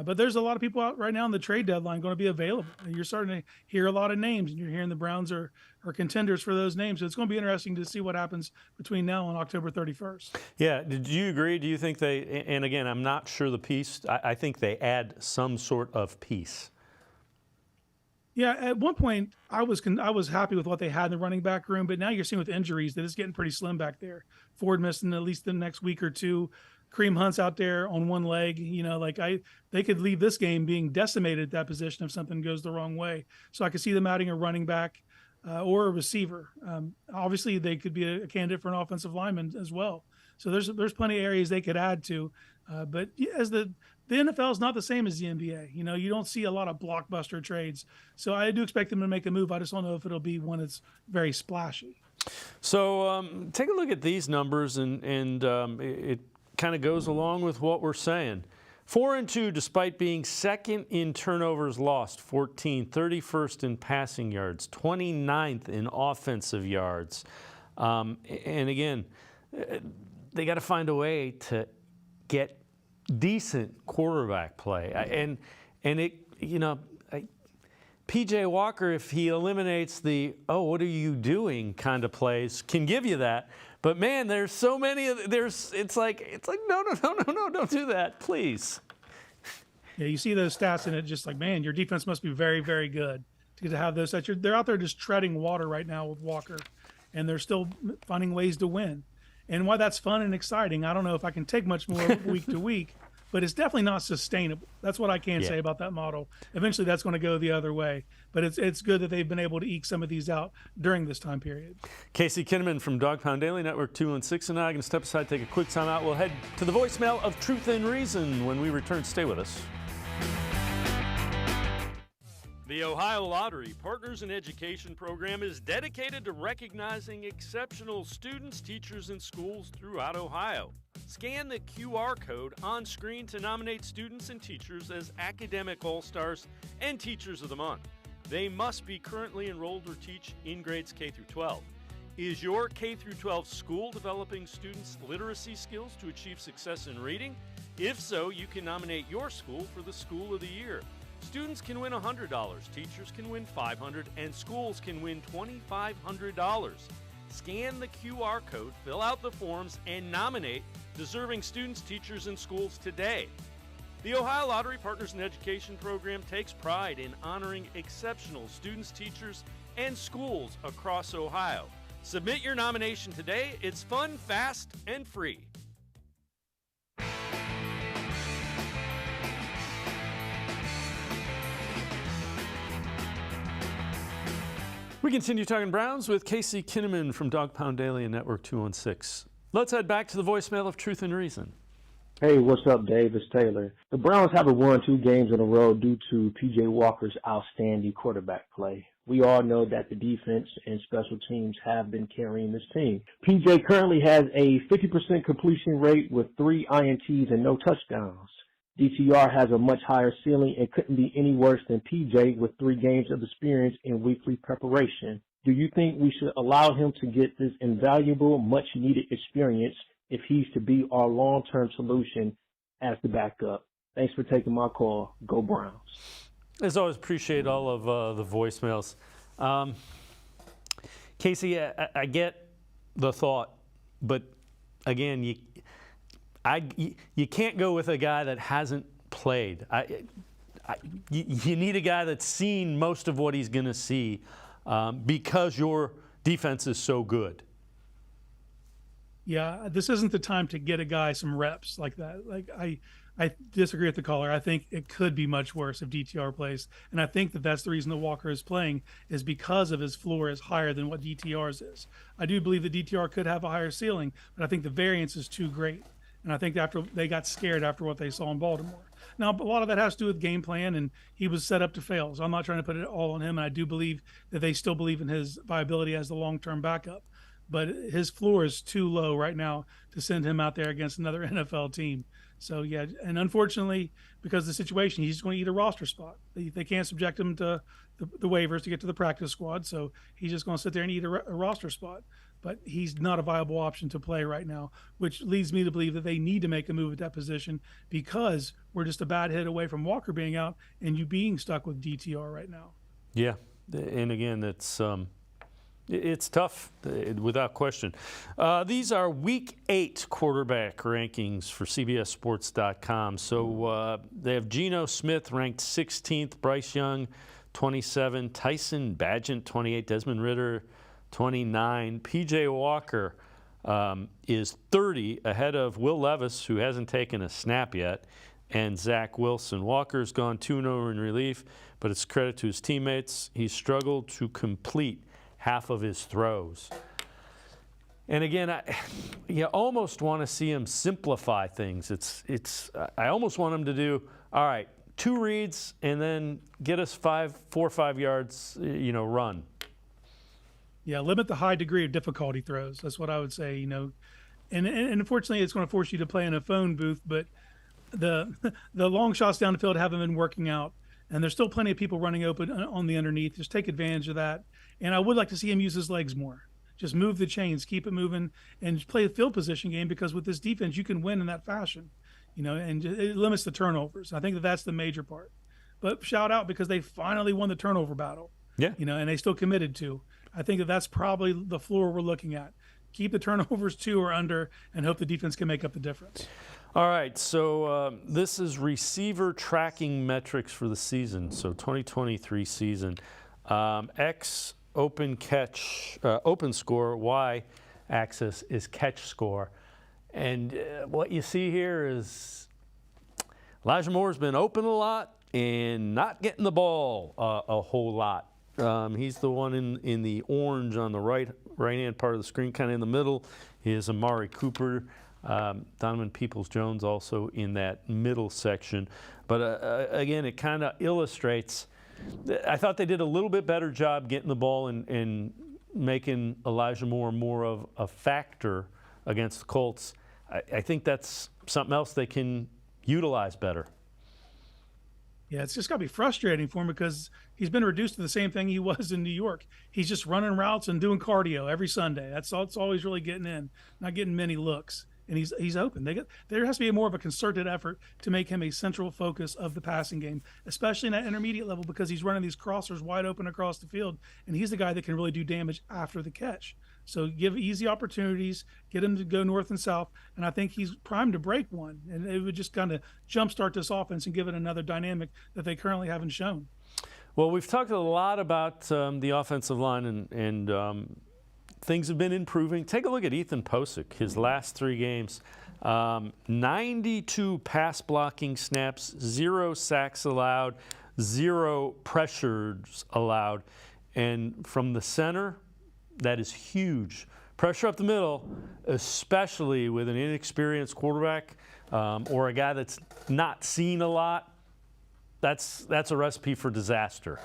But there's a lot of people out right now in the trade deadline going to be available. And you're starting to hear a lot of names, and you're hearing the Browns are contenders for those names. So it's going to be interesting to see what happens between now and October 31st. Yeah. Did you agree? Do you think they, and again, I'm not sure the piece, I think they add some sort of piece. Yeah, at one point I was happy with what they had in the running back room, but now you're seeing with injuries that it's getting pretty slim back there. Ford missing at least the next week or 2. Kareem Hunt's out there on one leg. You know, like they could leave this game being decimated at that position if something goes the wrong way. So I could see them adding a running back or a receiver. Obviously, they could be a candidate for an offensive lineman as well. So there's plenty of areas they could add to. But as the NFL is not the same as the NBA. You know, you don't see a lot of blockbuster trades. So I do expect them to make a move. I just don't know if it'll be one that's very splashy. So take a look at these numbers, and it kind of goes along with what we're saying. 4-2 despite being second in turnovers lost, 14, 31st in passing yards, 29th in offensive yards. And again, they got to find a way to get decent quarterback play. And it, you know, P.J. Walker, if he eliminates the, oh, what are you doing kind of plays, can give you that. But man, there's so many. It's like no, don't do that, please. Yeah, you see those stats and it's just like, man, your defense must be very, very good to have those. They're out there just treading water right now with Walker, and they're still finding ways to win. And why that's fun and exciting, I don't know if I can take much more week to week, but it's definitely not sustainable. That's what I can say about that model. Eventually, that's going to go the other way. But it's good that they've been able to eke some of these out during this time period. Casey Kinnamon from Dog Pound Daily Network 216 and I are going to step aside, take a quick time out. We'll head to the voicemail of Truth and Reason when we return. Stay with us. The Ohio Lottery Partners in Education program is dedicated to recognizing exceptional students, teachers, and schools throughout Ohio. Scan the QR code on screen to nominate students and teachers as Academic All-Stars and Teachers of the Month. They must be currently enrolled or teach in grades K through 12. Is your K through 12 school developing students' literacy skills to achieve success in reading? If so, you can nominate your school for the School of the Year. Students can win $100, teachers can win $500, and schools can win $2,500. Scan the QR code, fill out the forms, and nominate deserving students, teachers, and schools today. The Ohio Lottery Partners in Education program takes pride in honoring exceptional students, teachers, and schools across Ohio. Submit your nomination today. It's fun, fast, and free. We continue talking Browns with Casey Kinnamon from Dog Pound Daily and Network 216. Let's head back to the voicemail of Truth and Reason. Hey, what's up, Dave? It's Taylor. The Browns haven't won 2 games in a row due to P.J. Walker's outstanding quarterback play. We all know that the defense and special teams have been carrying this team. P.J. currently has a 50% completion rate with 3 INTs and no touchdowns. DTR has a much higher ceiling and couldn't be any worse than PJ with 3 games of experience in weekly preparation. Do you think we should allow him to get this invaluable, much-needed experience if he's to be our long-term solution as the backup? Thanks for taking my call. Go Browns. As always, appreciate all of the voicemails. Casey, I get the thought, but again, you can't go with a guy that hasn't played. You need a guy that's seen most of what he's going to see because your defense is so good. Yeah, this isn't the time to get a guy some reps like that. Like I disagree with the caller. I think it could be much worse if DTR plays, and I think that that's the reason that Walker is playing is because of his floor is higher than what DTR's is. I do believe that DTR could have a higher ceiling, but I think the variance is too great. And I think after they got scared after what they saw in Baltimore. Now, a lot of that has to do with game plan, and he was set up to fail. So I'm not trying to put it all on him. And I do believe that they still believe in his viability as the long-term backup. But his floor is too low right now to send him out there against another NFL team. So, yeah, and unfortunately, because of the situation, he's going to eat a roster spot. They can't subject him to the waivers to get to the practice squad. So he's just going to sit there and eat a roster spot. But he's not a viable option to play right now, which leads me to believe that they need to make a move at that position because we're just a bad hit away from Walker being out and you being stuck with DTR right now. Yeah, and again, it's tough, without question. These are Week 8 quarterback rankings for CBSSports.com. So they have Geno Smith ranked 16th, Bryce Young 27, Tyson Bagent 28, Desmond Ridder 29. P.J. Walker is 30, ahead of Will Levis, who hasn't taken a snap yet, and Zach Wilson. Walker's gone 2-0 in relief, but it's credit to his teammates. He struggled to complete half of his throws. And again, you almost want to see him simplify things. I almost want him to do, all right, 2 reads and then get us 4 or 5 yards, run. Yeah, limit the high degree of difficulty throws. That's what I would say, And unfortunately, it's going to force you to play in a phone booth, but the long shots down the field haven't been working out. And there's still plenty of people running open on the underneath. Just take advantage of that. And I would like to see him use his legs more. Just move the chains, keep it moving, and play a field position game because with this defense, you can win in that fashion, and it limits the turnovers. I think that's the major part. But shout out because they finally won the turnover battle. Yeah. And they still committed to. I think that's probably the floor we're looking at. Keep the turnovers 2 or under and hope the defense can make up the difference. All right, so this is receiver tracking metrics for the season, so 2023 season. X open catch, open score, Y axis is catch score. And what you see here is Elijah Moore's been open a lot and not getting the ball a whole lot. He's the one in the orange on the right-hand part of the screen, kind of in the middle. Is Amari Cooper. Donovan Peoples-Jones also in that middle section. But again, it kind of illustrates, I thought they did a little bit better job getting the ball and making Elijah Moore more of a factor against the Colts. I think that's something else they can utilize better. Yeah, it's just got to be frustrating for him because he's been reduced to the same thing he was in New York. He's just running routes and doing cardio every Sunday. That's all he's really getting in, not getting many looks. And he's open. There has to be more of a concerted effort to make him a central focus of the passing game, especially in that intermediate level, because he's running these crossers wide open across the field, and he's the guy that can really do damage after the catch. So give easy opportunities, get him to go north and south, and I think he's primed to break one. And it would just kind of jumpstart this offense and give it another dynamic that they currently haven't shown. Well, we've talked a lot about the offensive line, and things have been improving. Take a look at Ethan Posick, his last 3 games. 92 pass blocking snaps, 0 sacks allowed, 0 pressures allowed. And from the center, that is huge. Pressure up the middle, especially with an inexperienced quarterback or a guy that's not seen a lot, that's a recipe for disaster.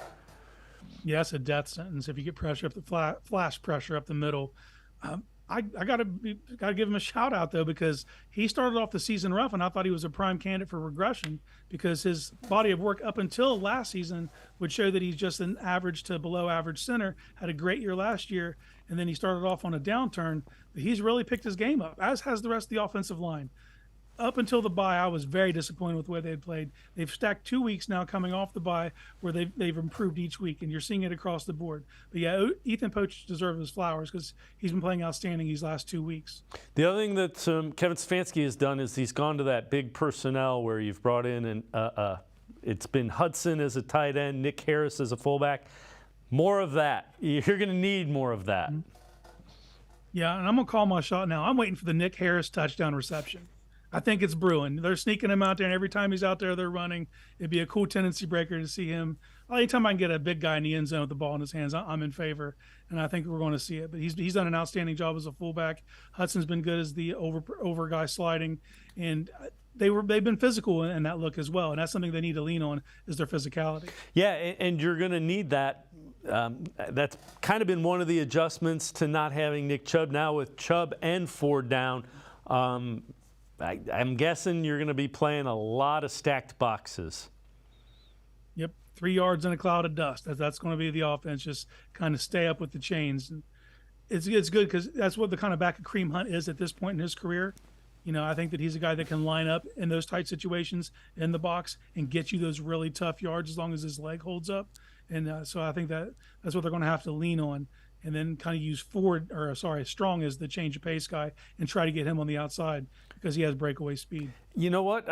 Yeah, it's a death sentence if you get pressure up the flash pressure up the middle. I gotta give him a shout out though, because he started off the season rough, and I thought he was a prime candidate for regression because his body of work up until last season would show that he's just an average to below average center. Had a great year last year, and then he started off on a downturn. But he's really picked his game up, as has the rest of the offensive line. Up until the bye, I was very disappointed with the way they had played. They've stacked 2 weeks now coming off the bye where they've improved each week, and you're seeing it across the board. But yeah, Ethan Poach deserves his flowers because he's been playing outstanding these last 2 weeks. The other thing that Kevin Stefanski has done is he's gone to that big personnel where you've brought in, and it's been Hudson as a tight end, Nick Harris as a fullback. More of that. You're going to need more of that. Yeah, and I'm going to call my shot now. I'm waiting for the Nick Harris touchdown reception. I think it's brewing. They're sneaking him out there, and every time he's out there, they're running. It'd be a cool tendency breaker to see him. Anytime I can get a big guy in the end zone with the ball in his hands, I'm in favor, and I think we're going to see it. But he's done an outstanding job as a fullback. Hudson's been good as the over guy sliding, and they've been physical in that look as well, and that's something they need to lean on is their physicality. Yeah, and you're going to need that. That's kind of been one of the adjustments to not having Nick Chubb now with Chubb and Ford down. I'm guessing you're going to be playing a lot of stacked boxes. Yep, 3 yards in a cloud of dust. That's going to be the offense. Just kind of stay up with the chains. And it's good because that's what the kind of back of Kareem Hunt is at this point in his career. You know, I think that he's a guy that can line up in those tight situations in the box and get you those really tough yards as long as his leg holds up. And so I think that's what they're going to have to lean on. And then kind of use Strong as the change of pace guy and try to get him on the outside because he has breakaway speed. You know what?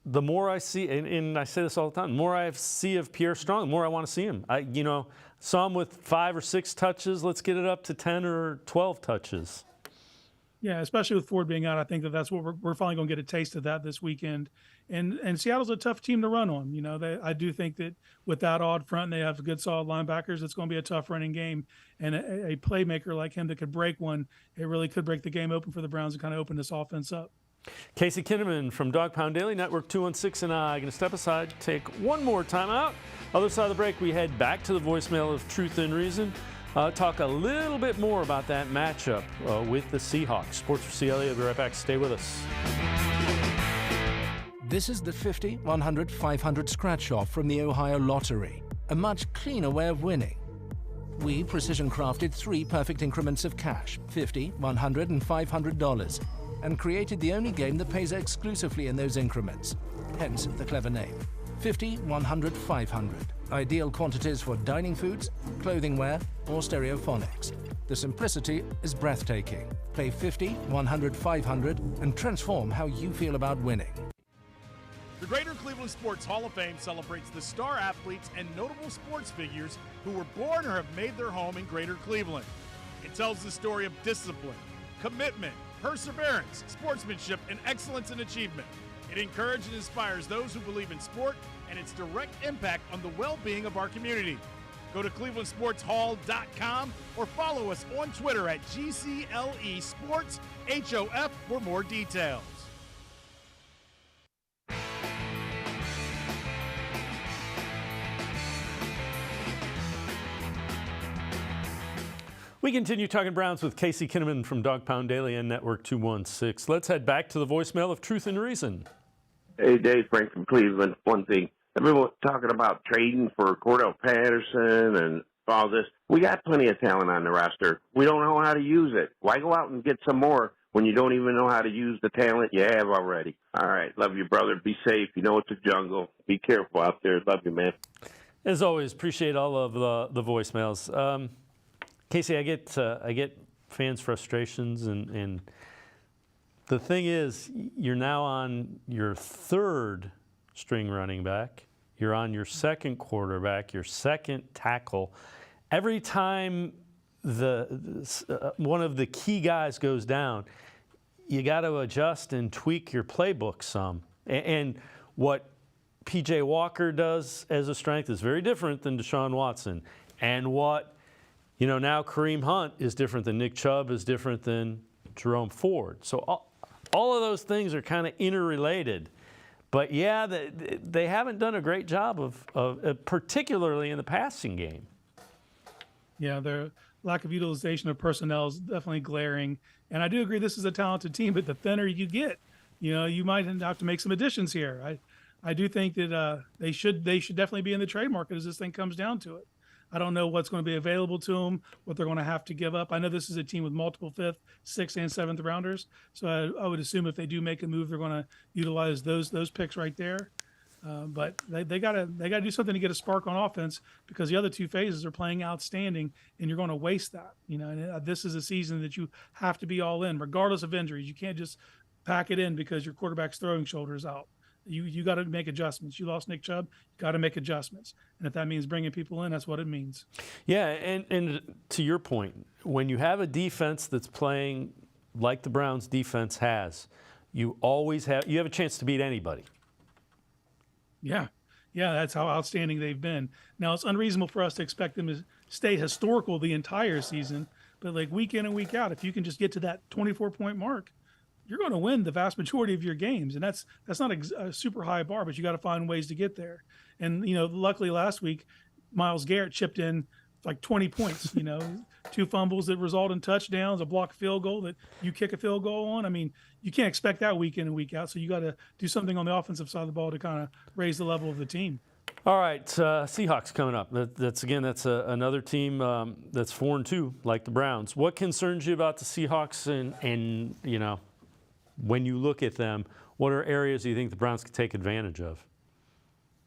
The more I see, and I say this all the time, the more I see of Pierre Strong, the more I want to see him. I saw him with 5 or 6 touches. Let's get it up to 10 or 12 touches. Yeah, especially with Ford being out, I think that's what we're finally going to get a taste of that this weekend. And Seattle's a tough team to run on. You know, I do think that with that odd front, and they have good solid linebackers. It's going to be a tough running game. And a playmaker like him that could break one, it really could break the game open for the Browns and kind of open this offense up. Casey Kinnamon from Dog Pound Daily Network 216 and I going to step aside, take one more time out. Other side of the break, we head back to the voicemail of Truth and Reason. Talk a little bit more about that matchup with the Seahawks. Sports4CLE, I'll be right back. Stay with us. This is the 50, 100, 500 scratch-off from the Ohio Lottery, a much cleaner way of winning. We precision-crafted 3 perfect increments of cash, $50, $100, and $500, and created the only game that pays exclusively in those increments, hence the clever name. 50, 100, 500. Ideal quantities for dining foods, clothing wear, or stereophonics. The simplicity is breathtaking. Play 50, 100, 500 and transform how you feel about winning. The Greater Cleveland Sports Hall of Fame celebrates the star athletes and notable sports figures who were born or have made their home in Greater Cleveland. It tells the story of discipline, commitment, perseverance, sportsmanship, and excellence in achievement. It encourages and inspires those who believe in sport and its direct impact on the well-being of our community. Go to clevelandsportshall.com or follow us on Twitter at GCLE Sports HOF for more details. We continue talking Browns with Casey Kinnamon from Dog Pound Daily and Network 216. Let's head back to the voicemail of Truth and Reason. Hey, Dave Frank from Cleveland. One thing, everyone talking about trading for Cordell Patterson and all this. We got plenty of talent on the roster. We don't know how to use it. Why go out and get some more when you don't even know how to use the talent you have already? All right, love you, brother. Be safe. You know it's a jungle. Be careful out there. Love you, man. As always, appreciate all of the voicemails. Casey, I get fans' frustrations, and the thing is, you're now on your third string running back. You're on your second quarterback, your second tackle. Every time one of the key guys goes down, you got to adjust and tweak your playbook some. And what P.J. Walker does as a strength is very different than Deshaun Watson. And what now Kareem Hunt is different than Nick Chubb, is different than Jerome Ford. So all of those things are kind of interrelated. But, yeah, they haven't done a great job of particularly in the passing game. Yeah, their lack of utilization of personnel is definitely glaring. And I do agree this is a talented team, but the thinner you get, you might have to make some additions here. I do think that they should definitely be in the trade market as this thing comes down to it. I don't know what's going to be available to them, what they're going to have to give up. I know this is a team with multiple 5th, 6th, and 7th rounders, so I would assume if they do make a move, they're going to utilize those picks right there. But they gotta do something to get a spark on offense, because the other two phases are playing outstanding, and you're going to waste that. And this is a season that you have to be all in, regardless of injuries. You can't just pack it in because your quarterback's throwing shoulders out. You got to make adjustments. You lost Nick Chubb, you got to make adjustments. And if that means bringing people in, that's what it means. Yeah, and to your point, when you have a defense that's playing like the Browns defense has, you have a chance to beat anybody. Yeah, that's how outstanding they've been. Now, it's unreasonable for us to expect them to stay historical the entire season, but like week in and week out, if you can just get to that 24-point mark, you're going to win the vast majority of your games. And that's not a super high bar, but you got to find ways to get there. And, luckily last week, Myles Garrett chipped in like 20 points, 2 fumbles that result in touchdowns, a blocked field goal that you kick a field goal on. I mean, you can't expect that week in and week out. So you got to do something on the offensive side of the ball to kind of raise the level of the team. All right, Seahawks coming up. That's another team that's 4-2 like the Browns. What concerns you about the Seahawks and when you look at them, what are areas do you think the Browns could take advantage of?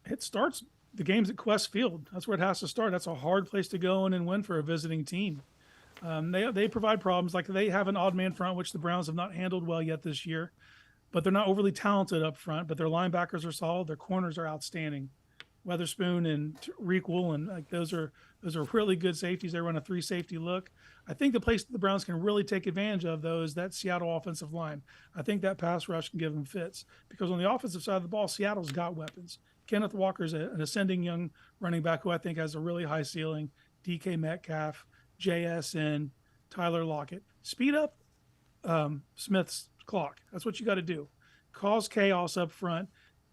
It starts the games at Quest Field. That's where it has to start. That's a hard place to go in and win for a visiting team. They provide problems. Like, they have an odd man front, which the Browns have not handled well yet this year. But they're not overly talented up front. But their linebackers are solid. Their corners are outstanding. Weatherspoon and Reek Woolen, those are really good safeties. They run a 3-safety look. I think the place that the Browns can really take advantage of, though, is that Seattle offensive line. I think that pass rush can give them fits, because on the offensive side of the ball, Seattle's got weapons. Kenneth Walker's an ascending young running back who I think has a really high ceiling. DK Metcalf, JSN, Tyler Lockett. Speed up Smith's clock. That's what you got to do. Cause chaos up front.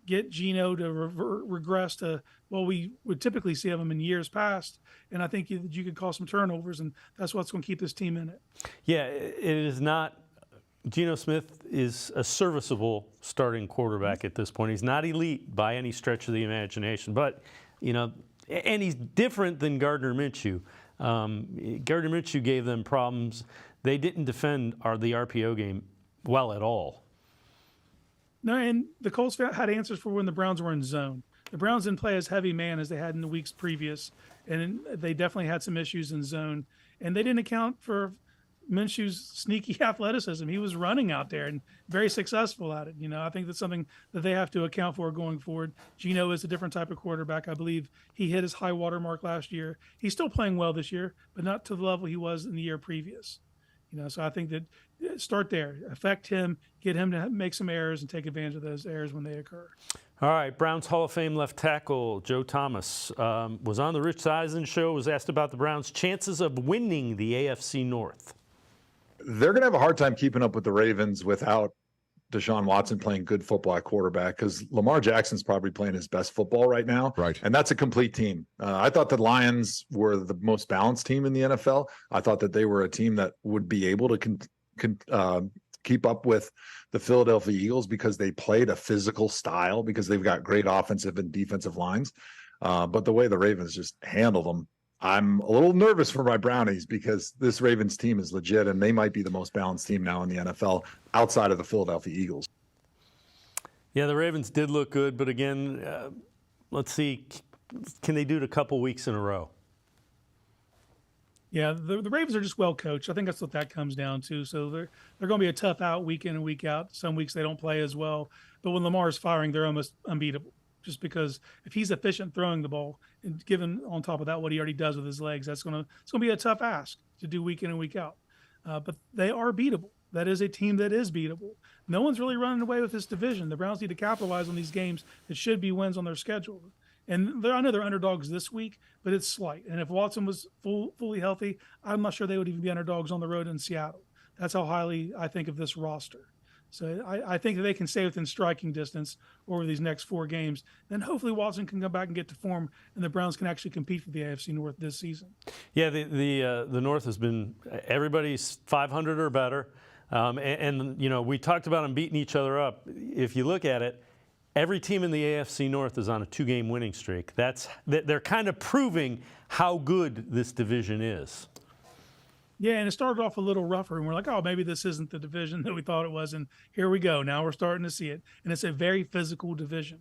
Get Geno to regress to what we would typically see of him in years past. And I think you could cause some turnovers, and that's what's going to keep this team in it. Yeah, it is not. Geno Smith is a serviceable starting quarterback at this point. He's not elite by any stretch of the imagination, but, and he's different than Gardner Minshew. Gardner Minshew gave them problems. They didn't defend the RPO game well at all. No, and the Colts had answers for when the Browns were in zone. The Browns didn't play as heavy man as they had in the weeks previous, and they definitely had some issues in zone. And they didn't account for Minshew's sneaky athleticism. He was running out there and very successful at it. I think that's something that they have to account for going forward. Geno is a different type of quarterback. I believe he hit his high water mark last year. He's still playing well this year, but not to the level he was in the year previous. So I think that start there, affect him, get him to make some errors and take advantage of those errors when they occur. All right, Browns Hall of Fame left tackle Joe Thomas was on the Rich Eisen show, was asked about the Browns' chances of winning the AFC North. They're going to have a hard time keeping up with the Ravens without Deshaun Watson playing good football at quarterback, because Lamar Jackson's probably playing his best football right now. Right. And that's a complete team. I thought the Lions were the most balanced team in the NFL. I thought that they were a team that would be able to keep up with the Philadelphia Eagles because they played a physical style, because they've got great offensive and defensive lines. But the way the Ravens just handled them, I'm a little nervous for my Brownies, because this Ravens team is legit, and they might be the most balanced team now in the NFL outside of the Philadelphia Eagles. Yeah, the Ravens did look good, but again, let's see, can they do it a couple weeks in a row? Yeah, the Ravens are just well coached. I think that's what that comes down to. So they're going to be a tough out week in and week out. Some weeks they don't play as well, but when Lamar is firing, they're almost unbeatable. Just because if he's efficient throwing the ball, and given on top of that what he already does with his legs, it's going to be a tough ask to do week in and week out. But they are beatable. That is a team that is beatable. No one's really running away with this division. The Browns need to capitalize on these games that should be wins on their schedule. And I know they're underdogs this week, but it's slight. And if Watson was fully healthy, I'm not sure they would even be underdogs on the road in Seattle. That's how highly I think of this roster. So I think that they can stay within striking distance over these next 4 games. Then hopefully Watson can come back and get to form, and the Browns can actually compete for the AFC North this season. Yeah, the North has been everybody's 500 or better, and we talked about them beating each other up. If you look at it, every team in the AFC North is on a 2-game winning streak. They're kind of proving how good this division is. Yeah, and it started off a little rougher, and we're like, oh, maybe this isn't the division that we thought it was, and here we go. Now we're starting to see it, and it's a very physical division.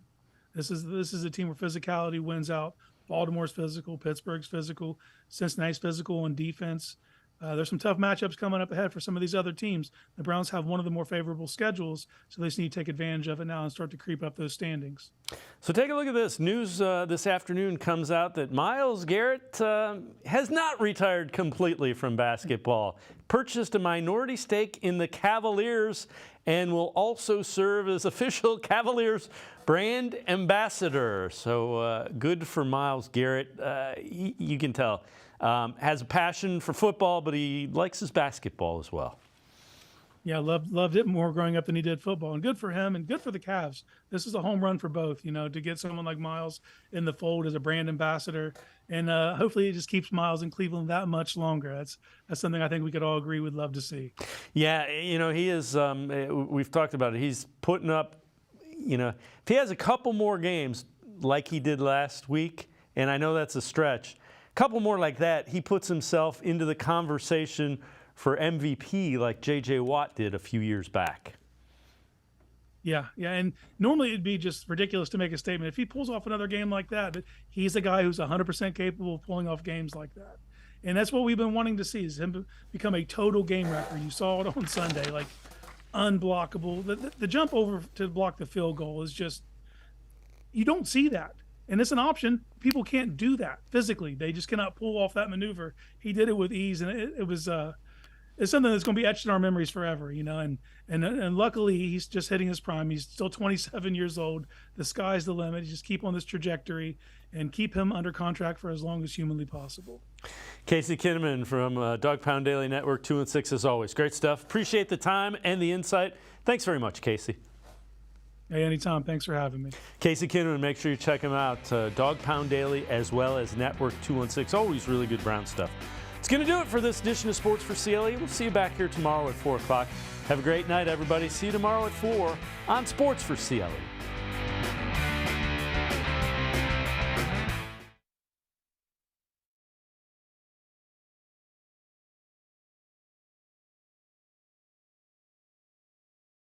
This is a team where physicality wins out. Baltimore's physical, Pittsburgh's physical, Cincinnati's physical on defense. There's some tough matchups coming up ahead for some of these other teams. The Browns have one of the more favorable schedules, so they just need to take advantage of it now and start to creep up those standings. So take a look at this. News this afternoon comes out that Myles Garrett has not retired completely from basketball. Purchased a minority stake in the Cavaliers and will also serve as official Cavaliers brand ambassador. So good for Myles Garrett. You can tell. Has a passion for football, but he likes his basketball as well. Yeah, loved it more growing up than he did football. And good for him and good for the Cavs. This is a home run for both, to get someone like Myles in the fold as a brand ambassador. And hopefully it just keeps Myles in Cleveland that much longer. That's something I think we could all agree we'd love to see. Yeah, he is, we've talked about it. He's putting up, if he has a couple more games like he did last week, and I know that's a stretch, couple more like that, he puts himself into the conversation for MVP like J.J. Watt did a few years back. Yeah, and normally it'd be just ridiculous to make a statement. If he pulls off another game like that, but he's a guy who's 100% capable of pulling off games like that. And that's what we've been wanting to see, is him become a total game wrecker. You saw it on Sunday, like unblockable. The jump over to block the field goal is just, you don't see that. And it's an option. People can't do that physically. They just cannot pull off that maneuver. He did it with ease, and it was it's something that's going to be etched in our memories forever, And luckily, he's just hitting his prime. He's still 27 years old. The sky's the limit. Just keep on this trajectory and keep him under contract for as long as humanly possible. Casey Kinnamon from Dog Pound Daily Network 2 and 6 as always. Great stuff. Appreciate the time and the insight. Thanks very much, Casey. Hey, anytime. Thanks for having me. Casey Kinnamon, make sure you check him out. Dog Pound Daily as well as Network 216. Always really good Brown stuff. It's going to do it for this edition of Sports for CLE. We'll see you back here tomorrow at 4 o'clock. Have a great night, everybody. See you tomorrow at 4 on Sports for CLE.